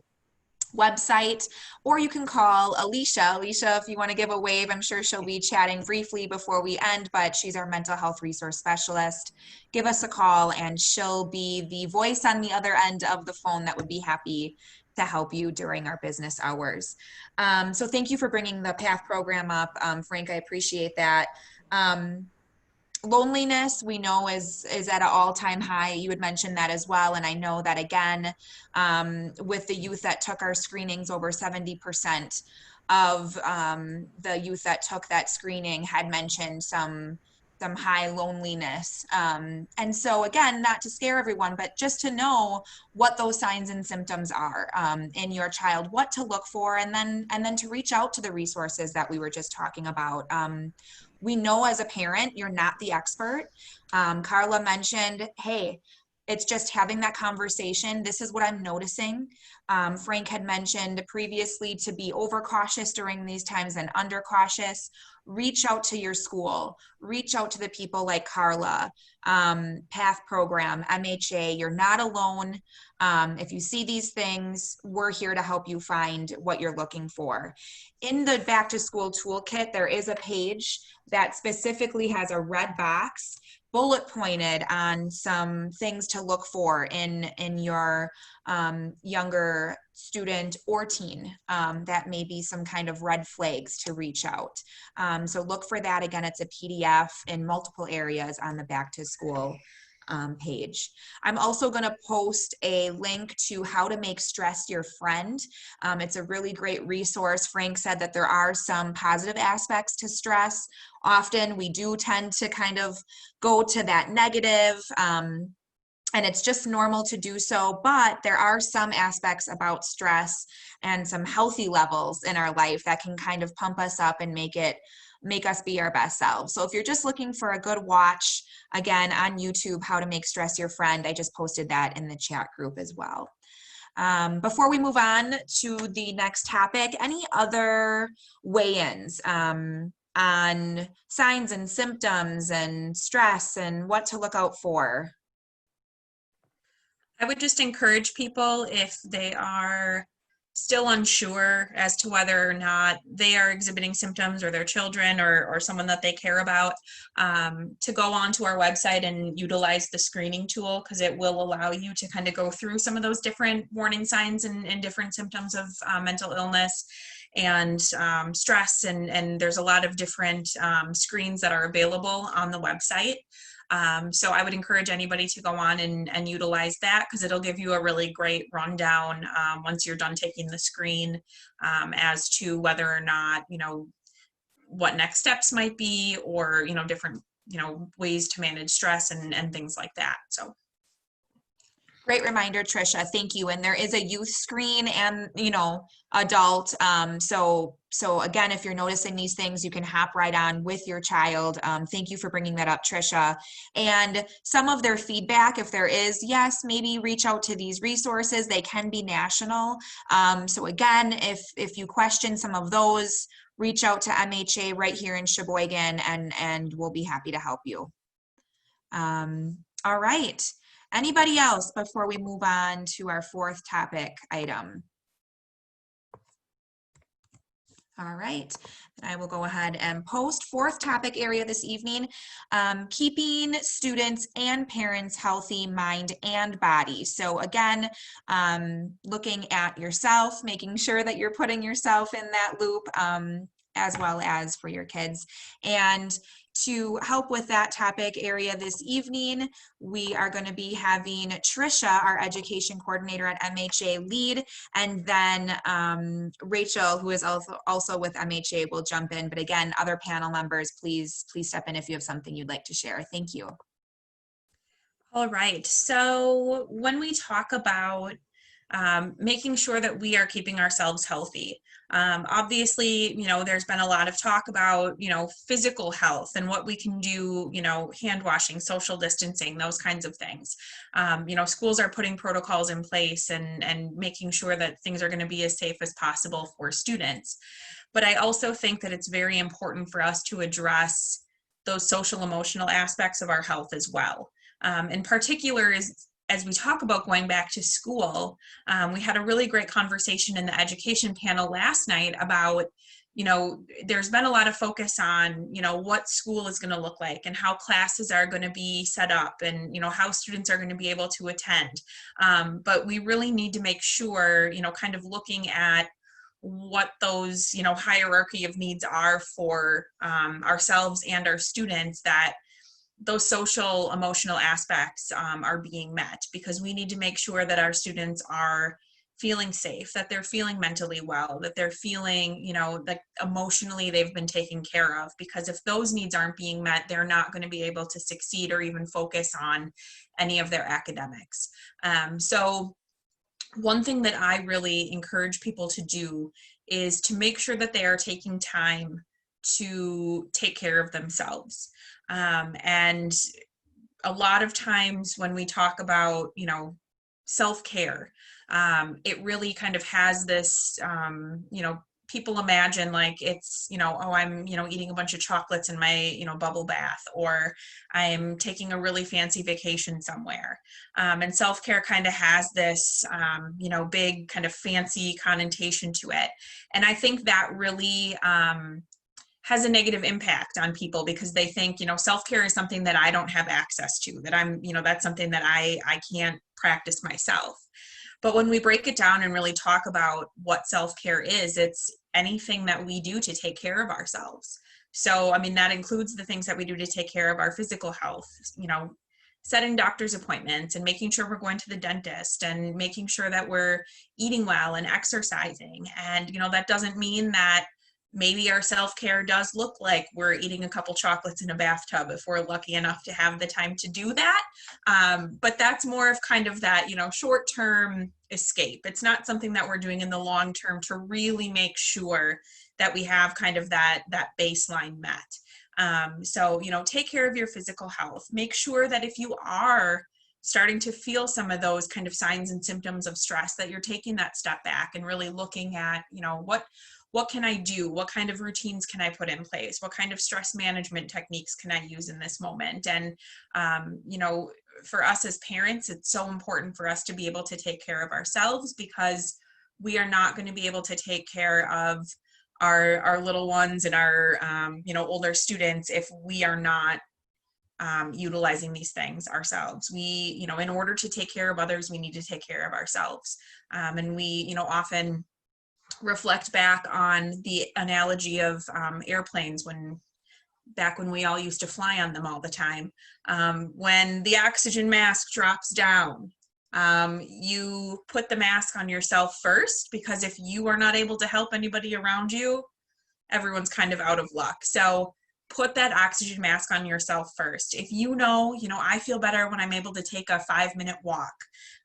website, or you can call Alicia. Alicia, if you want to give a wave, I'm sure she'll be chatting briefly before we end, but she's our mental health resource specialist. Give us a call and she'll be the voice on the other end of the phone that would be happy to help you during our business hours. So thank you for bringing the PATH program up. Frank, I appreciate that. Loneliness, we know is at an all-time high. You had mentioned that as well. And I know that again, with the youth that took our screenings, over 70% of the youth that took that screening had mentioned some high loneliness. And so again, not to scare everyone, but just to know what those signs and symptoms are in your child, what to look for, and then to reach out to the resources that we were just talking about. We know as a parent, you're not the expert. Carla mentioned, hey, it's just having that conversation. This is what I'm noticing. Frank had mentioned previously to be overcautious during these times and undercautious. Reach out to your school, reach out to the people like Carla, PATH program, MHA. You're not alone. If you see these things, we're here to help you find what you're looking for. In the back to school toolkit, there is a page that specifically has a red box bullet pointed on some things to look for in your younger student or teen that may be some kind of red flags to reach out. So look for that. Again, it's a PDF in multiple areas on the back to school page. I'm also going to post a link to how to make stress your friend. It's a really great resource. Frank said that there are some positive aspects to stress. Often we do tend to kind of go to that negative, and it's just normal to do so, but there are some aspects about stress and some healthy levels in our life that can kind of pump us up and make us be our best selves. So if you're just looking for a good watch, again, on YouTube, How to Make Stress Your Friend, I just posted that in the chat group as well. Before we move on to the next topic, any other weigh-ins on signs and symptoms and stress and what to look out for? I would just encourage people, if they are still unsure as to whether or not they are exhibiting symptoms, or their children, or someone that they care about, to go onto our website and utilize the screening tool, because it will allow you to kind of go through some of those different warning signs and different symptoms of mental illness and stress, and there's a lot of different screens that are available on the website. So I would encourage anybody to go on and utilize that, because it'll give you a really great rundown once you're done taking the screen, as to whether or not, what next steps might be, or, different, ways to manage stress and things like that. So. Great reminder, Trisha. Thank you. And there is a youth screen and, adult. So again, if you're noticing these things, you can hop right on with your child. Thank you for bringing that up, Trisha. And some of their feedback, if there is, yes, maybe reach out to these resources. They can be national. So again, if you question some of those, reach out to MHA right here in Sheboygan, and we'll be happy to help you. All right. Anybody else before we move on to our fourth topic item? All right, then I will go ahead and post fourth topic area this evening, keeping students and parents healthy, mind and body. So again, looking at yourself, making sure that you're putting yourself in that loop, as well as for your kids. And to help with that topic area this evening, we are going to be having Trisha, our education coordinator at MHA, lead, and then Rachel, who is also with MHA, will jump in. But again, other panel members, please step in if you have something you'd like to share. Thank you. All right. So when we talk about making sure that we are keeping ourselves healthy. Obviously, there's been a lot of talk about, physical health and what we can do, hand washing, social distancing, those kinds of things. Schools are putting protocols in place and making sure that things are going to be as safe as possible for students. But I also think that it's very important for us to address those social emotional aspects of our health as well. In particular, as we talk about going back to school, we had a really great conversation in the education panel last night about, there's been a lot of focus on, what school is going to look like and how classes are going to be set up and, how students are going to be able to attend. But we really need to make sure, kind of looking at what those, hierarchy of needs are for ourselves and our students, that those social emotional aspects are being met, because we need to make sure that our students are feeling safe, that they're feeling mentally well, that they're feeling, that emotionally they've been taken care of, because if those needs aren't being met, they're not going to be able to succeed or even focus on any of their academics. So one thing that I really encourage people to do is to make sure that they are taking time to take care of themselves. And a lot of times when we talk about, self-care, it really kind of has this, people imagine like it's, oh, I'm, eating a bunch of chocolates in my, bubble bath, or I'm taking a really fancy vacation somewhere. And self-care kind of has this, big kind of fancy connotation to it. And I think that really, has a negative impact on people, because they think, self-care is something that I don't have access to, that I'm, that's something that I can't practice myself. But when we break it down and really talk about what self-care is, it's anything that we do to take care of ourselves. So, that includes the things that we do to take care of our physical health, setting doctor's appointments and making sure we're going to the dentist and making sure that we're eating well and exercising. And, that doesn't mean that maybe our self-care does look like we're eating a couple chocolates in a bathtub if we're lucky enough to have the time to do that. But that's more of kind of that, short-term escape. It's not something that we're doing in the long term to really make sure that we have kind of that baseline met. So, take care of your physical health. Make sure that if you are starting to feel some of those kind of signs and symptoms of stress, that you're taking that step back and really looking at, what can I do? What kind of routines can I put in place? What kind of stress management techniques can I use in this moment? And, for us as parents, it's so important for us to be able to take care of ourselves, because we are not going to be able to take care of our little ones and our older students if we are not utilizing these things ourselves. We, in order to take care of others, we need to take care of ourselves. And we, often reflect back on the analogy of airplanes back when we all used to fly on them all the time. When the oxygen mask drops down, you put the mask on yourself first, because if you are not able to help anybody around you, everyone's kind of out of luck. So put that oxygen mask on yourself first. If I feel better when I'm able to take a 5-minute walk.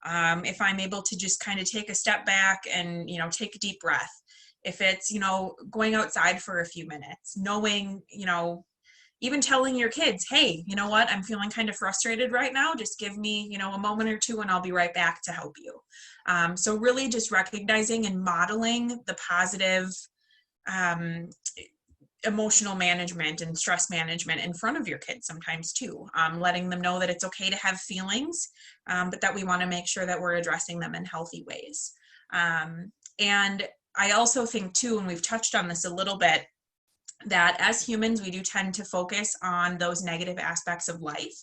If I'm able to just kind of take a step back and, take a deep breath. If it's, going outside for a few minutes, knowing, even telling your kids, hey, you know what, I'm feeling kind of frustrated right now. Just give me, a moment or two and I'll be right back to help you. So really just recognizing and modeling the positive emotional management and stress management in front of your kids sometimes too, letting them know that it's okay to have feelings, but that we want to make sure that we're addressing them in healthy ways. And I also think too, and we've touched on this a little bit, that as humans, we do tend to focus on those negative aspects of life.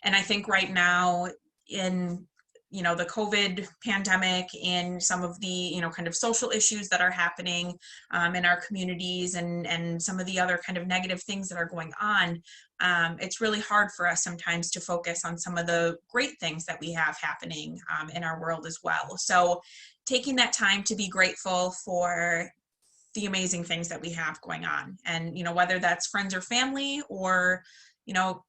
And I think right now in the COVID pandemic and some of the, kind of social issues that are happening in our communities and some of the other kind of negative things that are going on, it's really hard for us sometimes to focus on some of the great things that we have happening in our world as well. So taking that time to be grateful for the amazing things that we have going on, and, whether that's friends or family, or,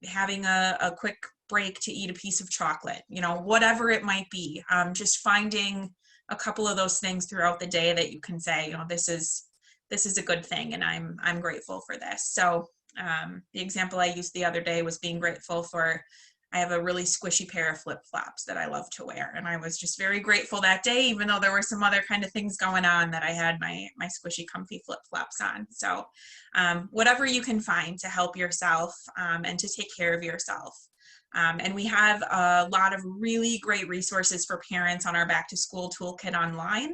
having a quick break to eat a piece of chocolate, whatever it might be, just finding a couple of those things throughout the day that you can say, this is a good thing, and I'm grateful for this. So the example I used the other day was being grateful for, I have a really squishy pair of flip-flops that I love to wear, and I was just very grateful that day, even though there were some other kind of things going on, that I had my squishy comfy flip-flops on. So whatever you can find to help yourself and to take care of yourself. And we have a lot of really great resources for parents on our Back to School Toolkit online.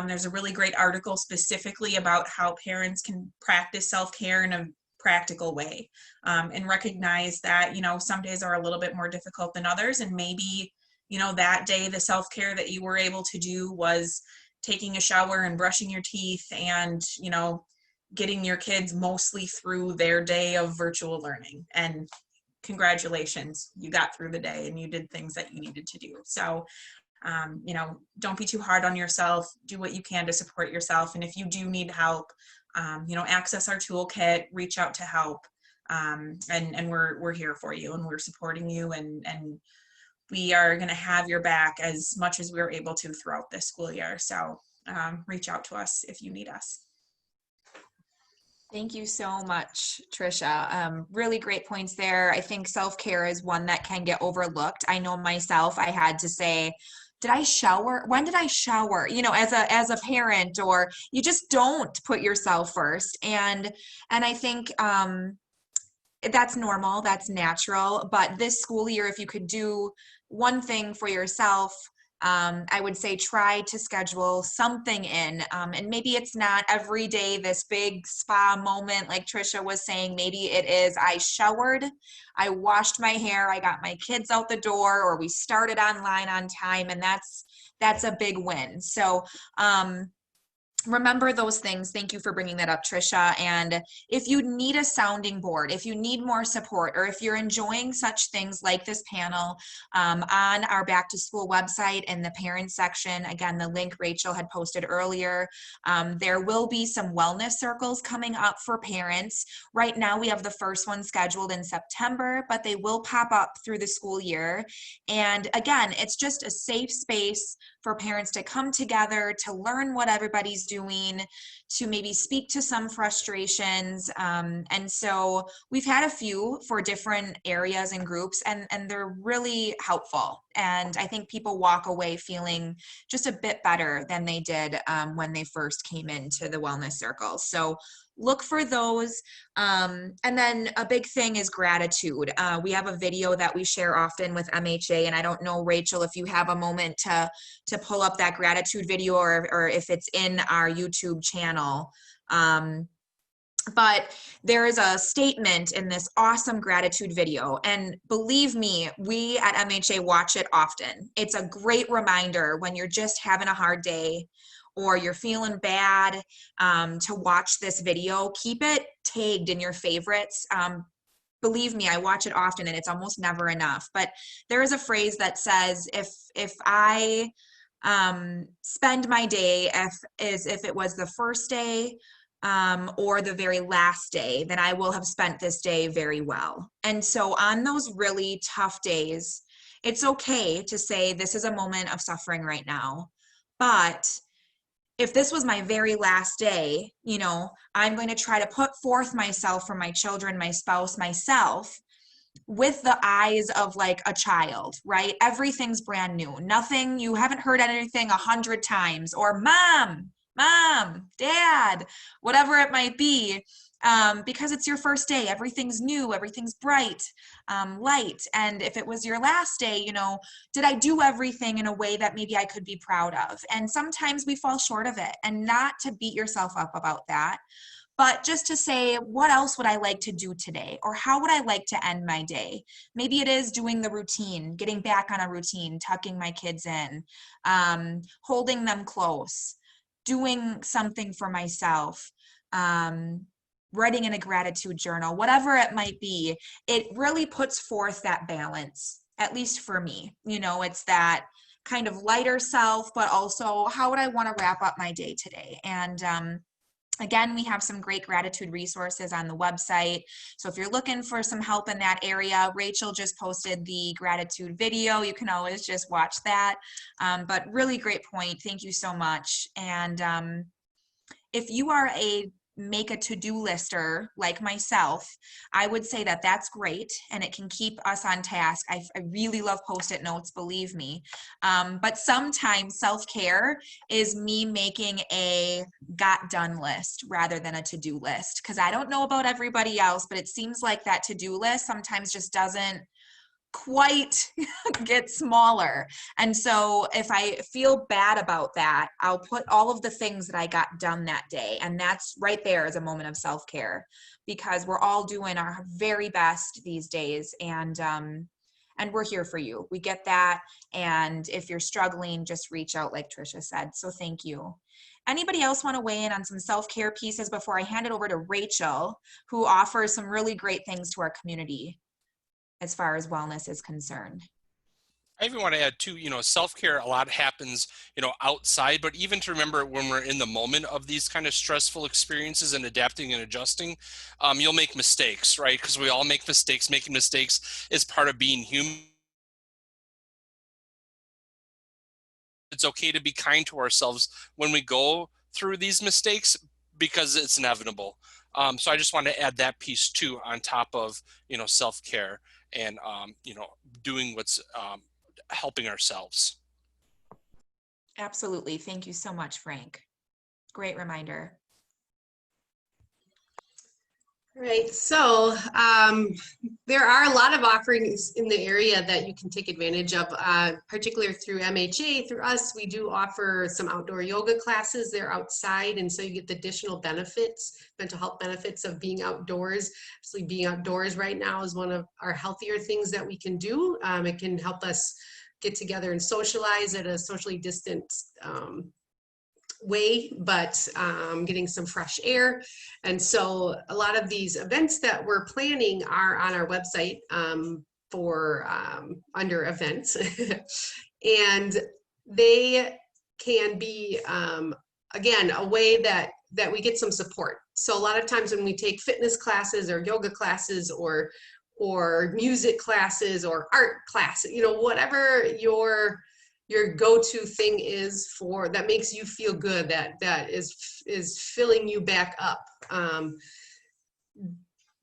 There's a really great article specifically about how parents can practice self-care in a practical way, and recognize that, some days are a little bit more difficult than others. And maybe, that day, the self-care that you were able to do was taking a shower and brushing your teeth and, getting your kids mostly through their day of virtual learning. And congratulations, you got through the day and you did things that you needed to do. So, don't be too hard on yourself. Do what you can to support yourself. And if you do need help, access our toolkit, reach out to help. And we're here for you, and we're supporting you, and we are going to have your back as much as we're able to throughout this school year. So reach out to us if you need us. Thank you so much, Tricia. Really great points there. I think self-care is one that can get overlooked. I know myself, I had to say, did I shower? When did I shower? As a parent, or you just don't put yourself first. And I think that's normal, that's natural. But this school year, if you could do one thing for yourself, I would say try to schedule something in, and maybe it's not every day this big spa moment like Tricia was saying. Maybe it is, I showered, I washed my hair, I got my kids out the door, or we started online on time, and that's a big win. So remember those things. Thank you for bringing that up, Tricia. And if you need a sounding board, if you need more support, or if you're enjoying such things like this panel, on our Back to School website in the parent section, again, the link Rachel had posted earlier, there will be some wellness circles coming up for parents. Right now, we have the first one scheduled in September, but they will pop up through the school year. And again, it's just a safe space for parents to come together, to learn what everybody's doing, to maybe speak to some frustrations. And so we've had a few for different areas and groups, and they're really helpful. And I think people walk away feeling just a bit better than they did when they first came into the wellness circle. So look for those. And then a big thing is gratitude. We have a video that we share often with MHA, and I don't know, Rachel, if you have a moment to pull up that gratitude video, or if it's in our YouTube channel. But there is a statement in this awesome gratitude video, and believe me, we at MHA watch it often. It's a great reminder when you're just having a hard day or you're feeling bad, to watch this video. Keep it tagged in your favorites. Believe me, I watch it often and it's almost never enough. But there is a phrase that says, if I spend my day as if it was the first day, or the very last day, then I will have spent this day very well. And so on those really tough days, it's okay to say, this is a moment of suffering right now. But if this was my very last day, you know, I'm going to try to put forth myself for my children, my spouse, myself, with the eyes of like a child, right? Everything's brand new. Nothing, you haven't heard anything 100 times, or mom, dad, whatever it might be, because it's your first day. Everything's new, everything's bright, light. And if it was your last day, you know, did I do everything in a way that maybe I could be proud of? And sometimes we fall short of it, and not to beat yourself up about that, but just to say, what else would I like to do today? Or how would I like to end my day? Maybe it is doing the routine, getting back on a routine, tucking my kids in, holding them close, doing something for myself, writing in a gratitude journal, whatever it might be. It really puts forth that balance, at least for me. You know, it's that kind of lighter self, but also how would I want to wrap up my day today? And again, we have some great gratitude resources on the website. So if you're looking for some help in that area, Rachel just posted the gratitude video. You can always just watch that. But really great point. Thank you so much. And if you are make a to-do lister like myself, I would say that that's great, and it can keep us on task. I really love Post-it notes, believe me. But sometimes self-care is me making a got done list rather than a to-do list, because I don't know about everybody else, but it seems like that to-do list sometimes just doesn't quite get smaller. And so if I feel bad about that, I'll put all of the things that I got done that day. And that's right there as a moment of self-care, because we're all doing our very best these days. And we're here for you. We get that. And if you're struggling, just reach out, like Tricia said. So thank you. Anybody else want to weigh in on some self-care pieces before I hand it over to Rachel, who offers some really great things to our community as far as wellness is concerned? I even want to add too, you know, self-care, a lot happens, you know, outside, but even to remember when we're in the moment of these kind of stressful experiences and adapting and adjusting, you'll make mistakes, right? Because we all make mistakes. Making mistakes is part of being human. It's okay to be kind to ourselves when we go through these mistakes, because it's inevitable. So I just want to add that piece too, on top of, you know, self-care and, you know, doing what's helping ourselves. Absolutely. Thank you so much, Frank. Great reminder. Right. So there are a lot of offerings in the area that you can take advantage of, particularly through MHA. Through us, we do offer some outdoor yoga classes. They're outside, and so you get the additional benefits, mental health benefits of being outdoors. Actually, being outdoors right now is one of our healthier things that we can do. It can help us get together and socialize at a socially distant way, but getting some fresh air. And so a lot of these events that we're planning are on our website for under events. And they can be, again, a way that we get some support. So a lot of times when we take fitness classes or yoga classes or music classes or art classes, you know, whatever your go-to thing is for that makes you feel good, that is filling you back up.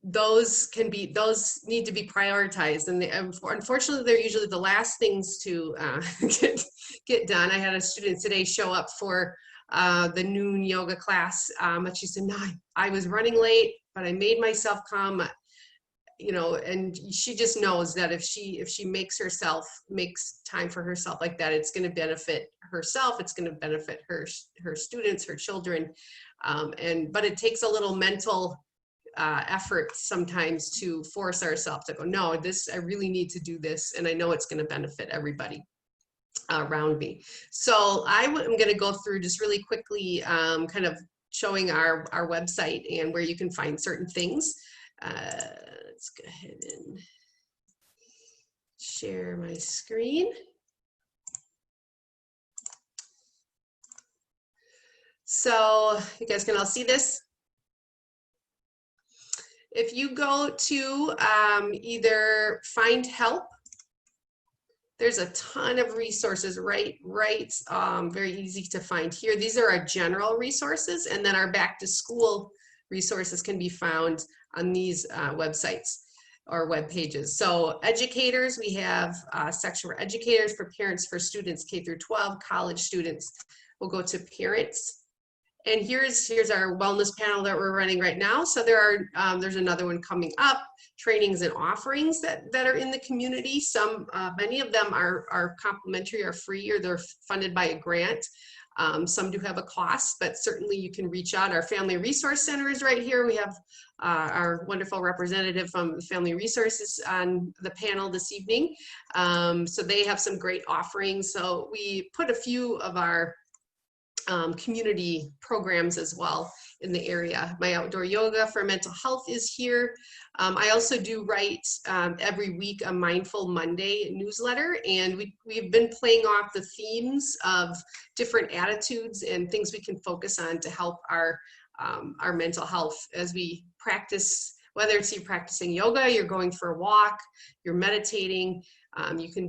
Those need to be prioritized, and unfortunately they're usually the last things to get done. I had a student today show up for the noon yoga class. But she said, no, I was running late, but I made myself come, you know, and she just knows that if she makes time for herself like that, it's going to benefit herself. It's going to benefit her students, her children. But it takes a little mental effort sometimes to force ourselves to go, no, I really need to do this. And I know it's going to benefit everybody around me. So I'm going to go through just really quickly, kind of showing our website and where you can find certain things. Let's go ahead and share my screen. So you guys can all see this. If you go to either Find Help, there's a ton of resources, right, very easy to find here. These are our general resources, and then our back to school resources can be found on these websites or web pages. So educators, we have a section for educators, for parents, for students K through 12, college students. We'll go to parents. And here's our wellness panel that we're running right now. So there's another one coming up, trainings and offerings that are in the community. Many of them are complimentary or free, or they're funded by a grant. Some do have a cost, but certainly you can reach out. Our Family Resource Center is right here. We have our wonderful representative from the Family Resources on the panel this evening. So they have some great offerings. So we put a few of our community programs as well in the area. My outdoor yoga for mental health is here. I also do write every week a Mindful Monday newsletter, and we've been playing off the themes of different attitudes and things we can focus on to help our mental health as we practice, whether it's you're practicing yoga, you're going for a walk, you're meditating, you can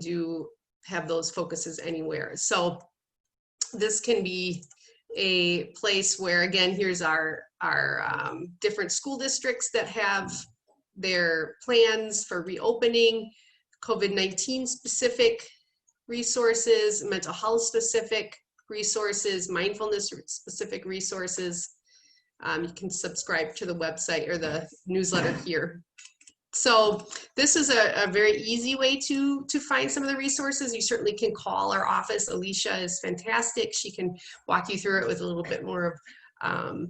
have those focuses anywhere. So this can be a place where, again, here's our different school districts that have their plans for reopening, COVID-19 specific resources, mental health specific resources, mindfulness specific resources. You can subscribe to the website or the newsletter here. So this is a very easy way to find some of the resources. You certainly can call our office. Alicia is fantastic. She can walk you through it with a little bit more of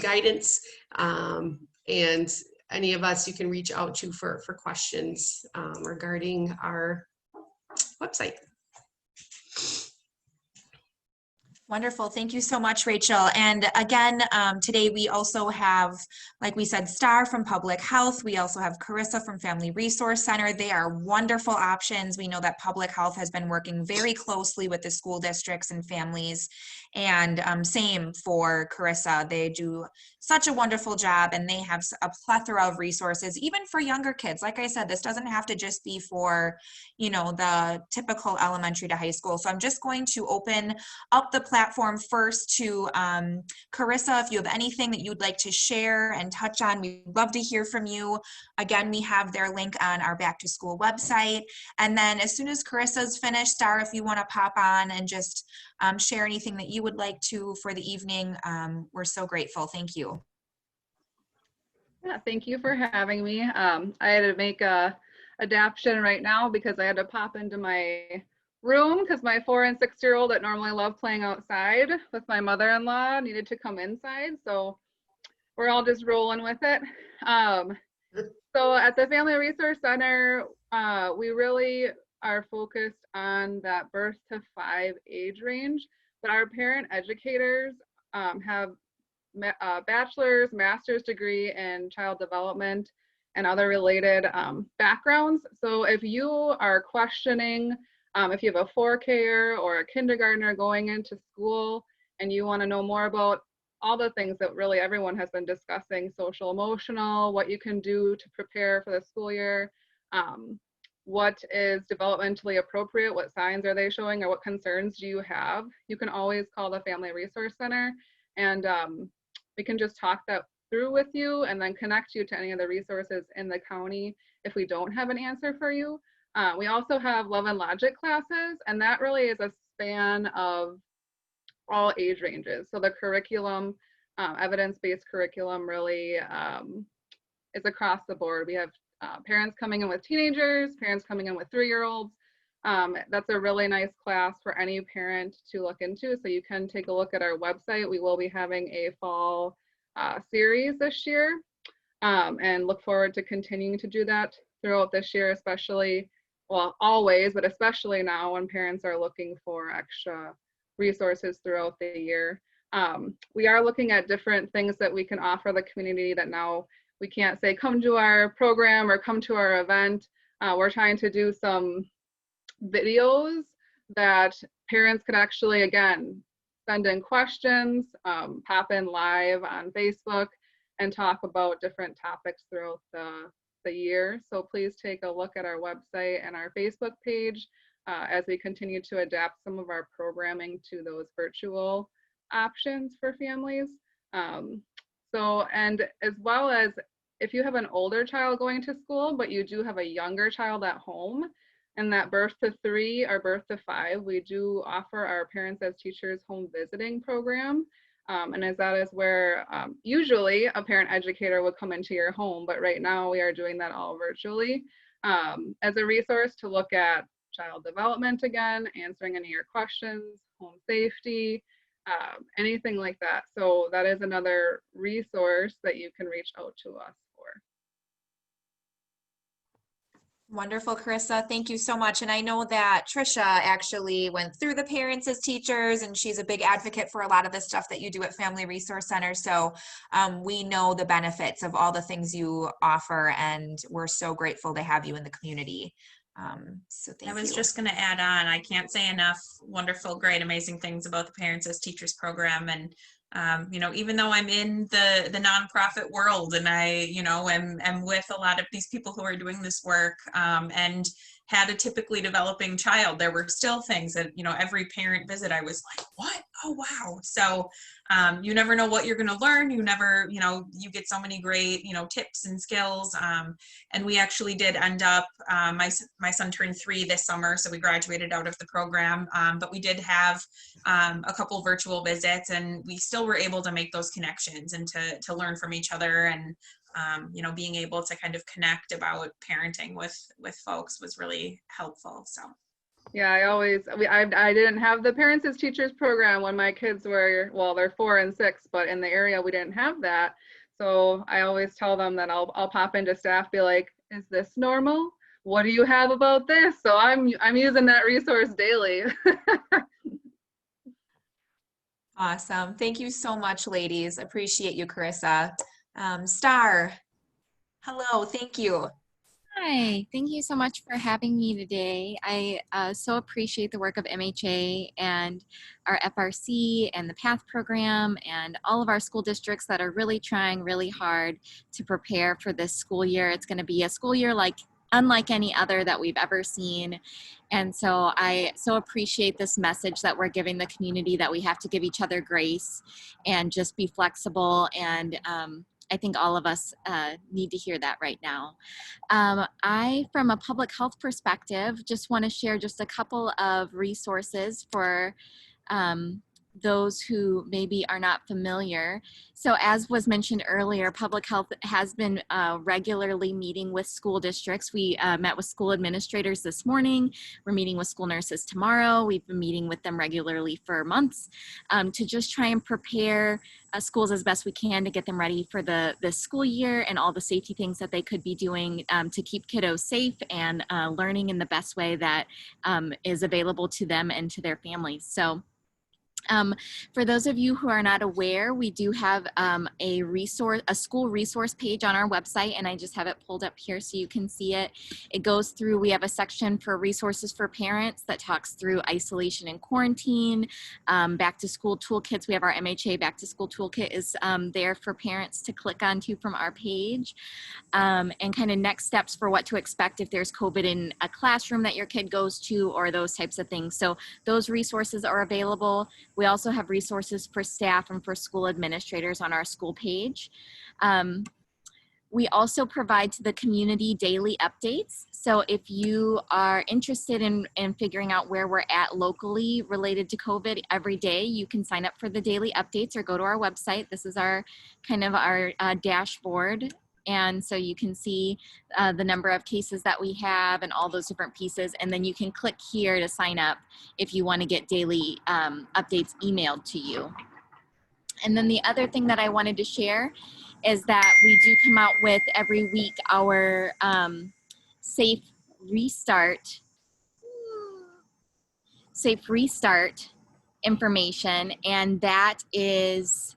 guidance. And any of us you can reach out to for questions regarding our website. Wonderful. Thank you so much, Rachel. And again, today we also have, like we said, Star from Public Health. We also have Carissa from Family Resource Center. They are wonderful options. We know that Public Health has been working very closely with the school districts and families. And same for Carissa. They do such a wonderful job, and they have a plethora of resources, even for younger kids. Like I said, this doesn't have to just be for, you know, the typical elementary to high school. So I'm just going to open up the platform first to Carissa. If you have anything that you'd like to share and touch on, we'd love to hear from you. Again, we have their link on our back to school website. And then as soon as Carissa's finished, Star, if you want to pop on and just share anything that you would like to for the evening, we're so grateful. Thank you. Yeah, thank you for having me. I had to make a adaptation right now because I had to pop into my room because my 4- and 6-year-old that normally love playing outside with my mother-in-law needed to come inside. So we're all just rolling with it. So at the Family Resource Center, we really are focused on that birth to 5 age range, but our parent educators have bachelor's, master's degree in child development and other related backgrounds. So if you are questioning, if you have a 4K or a kindergartner going into school and you want to know more about all the things that really everyone has been discussing, social emotional, what you can do to prepare for the school year, what is developmentally appropriate, what signs are they showing, or what concerns do you have, you can always call the Family Resource Center, and we can just talk that through with you and then connect you to any of the resources in the county if we don't have an answer for you. We also have Love and Logic classes, and that really is a span of all age ranges. So the curriculum, evidence-based curriculum really is across the board. We have parents coming in with teenagers, parents coming in with 3-year-olds. That's a really nice class for any parent to look into. So you can take a look at our website. We will be having a fall series this year, and look forward to continuing to do that throughout this year, especially, well, always, but especially now when parents are looking for extra resources throughout the year. We are looking at different things that we can offer the community that now we can't say, come to our program or come to our event. We're trying to do some videos that parents could actually, again, send in questions, pop in live on Facebook, and talk about different topics throughout the year. So please take a look at our website and our Facebook page as we continue to adapt some of our programming to those virtual options for families. And as well as if you have an older child going to school, but you do have a younger child at home, and that birth to 3 or birth to 5, we do offer our Parents as Teachers home visiting program. And as that is where usually a parent educator would come into your home, but right now we are doing that all virtually as a resource to look at child development again, answering any of your questions, home safety, anything like that. So that is another resource that you can reach out to us for. Wonderful, Carissa. Thank you so much. And I know that Trisha actually went through the Parents as Teachers, and she's a big advocate for a lot of the stuff that you do at Family Resource Center. So we know the benefits of all the things you offer, and we're so grateful to have you in the community. So thank you. I was just going to add on, I can't say enough wonderful, great, amazing things about the Parents as Teachers program. And you know, even though I'm in the nonprofit world, and I, you know, am with a lot of these people who are doing this work, and had a typically developing child, there were still things that, you know, every parent visit, I was like, what? Oh, wow. So you never know what you're going to learn. You never, you know, you get so many great, you know, tips and skills. And we actually did end up, my son turned 3 this summer, so we graduated out of the program, but we did have a couple virtual visits, and we still were able to make those connections and to learn from each other, and you know, being able to kind of connect about parenting with folks was really helpful. So yeah, I didn't have the Parents as Teachers program when my kids were, well, they're 4 and 6, but in the area we didn't have that. So I always tell them that I'll pop into staff, be like, is this normal? What do you have about this? So I'm using that resource daily. awesome. Thank you so much, ladies. Appreciate you, Carissa. Star, hello, thank you. Hi, thank you so much for having me today. I so appreciate the work of MHA and our FRC and the PATH program and all of our school districts that are really trying really hard to prepare for this school year. It's going to be a school year unlike any other that we've ever seen. And so I so appreciate this message that we're giving the community, that we have to give each other grace and just be flexible. And I think all of us need to hear that right now. I, from a public health perspective, just want to share just a couple of resources for those who maybe are not familiar. So as was mentioned earlier, public health has been regularly meeting with school districts. We met with school administrators this morning. We're meeting with school nurses tomorrow. We've been meeting with them regularly for months to just try and prepare schools as best we can to get them ready for the school year and all the safety things that they could be doing to keep kiddos safe and learning in the best way that is available to them and to their families. So for those of you who are not aware, we do have a school resource page on our website, and I just have it pulled up here so you can see it. It goes through, we have a section for resources for parents that talks through isolation and quarantine, back to school toolkits. We have our MHA back to school toolkit is there for parents to click onto from our page, and kind of next steps for what to expect if there's COVID in a classroom that your kid goes to, or those types of things. So those resources are available. We also have resources for staff and for school administrators on our school page. We also provide to the community daily updates. So if you are interested in figuring out where we're at locally related to COVID every day, you can sign up for the daily updates or go to our website. This is our kind of our dashboard. And so you can see the number of cases that we have and all those different pieces. And then you can click here to sign up if you want to get daily updates emailed to you. And then the other thing that I wanted to share is that we do come out with every week our safe restart information, and that is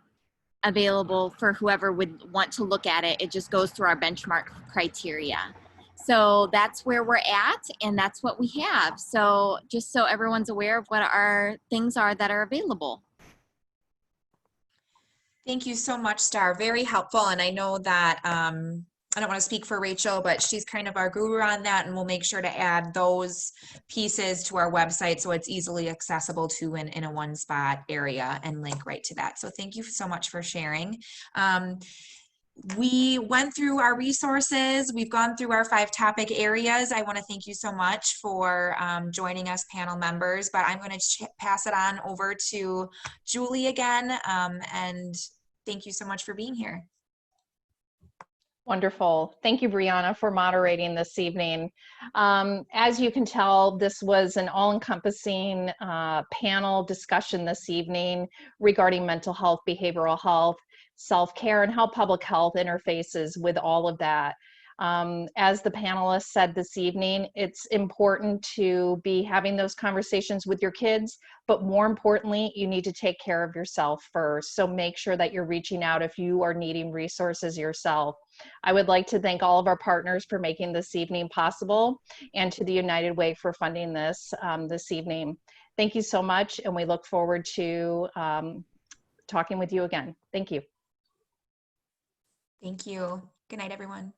available for whoever would want to look at it. It just goes through our benchmark criteria. So that's where we're at, and that's what we have. So just so everyone's aware of what our things are that are available. Thank you so much, Star. Very helpful. And I know that, I don't want to speak for Rachel, but she's kind of our guru on that, and we'll make sure to add those pieces to our website so it's easily accessible to in a one spot area and link right to that. So thank you so much for sharing. We went through our resources. We've gone through our 5 topic areas. I want to thank you so much for joining us, panel members, but I'm going to pass it on over to Julie again. And thank you so much for being here. Wonderful. Thank you, Brianna, for moderating this evening. As you can tell, this was an all-encompassing panel discussion this evening regarding mental health, behavioral health, self-care, and how public health interfaces with all of that. As the panelists said this evening, it's important to be having those conversations with your kids, but more importantly, you need to take care of yourself first. So make sure that you're reaching out if you are needing resources yourself. I would like to thank all of our partners for making this evening possible, and to the United Way for funding this this evening. Thank you so much, and we look forward to talking with you again. Thank you. Thank you. Good night, everyone.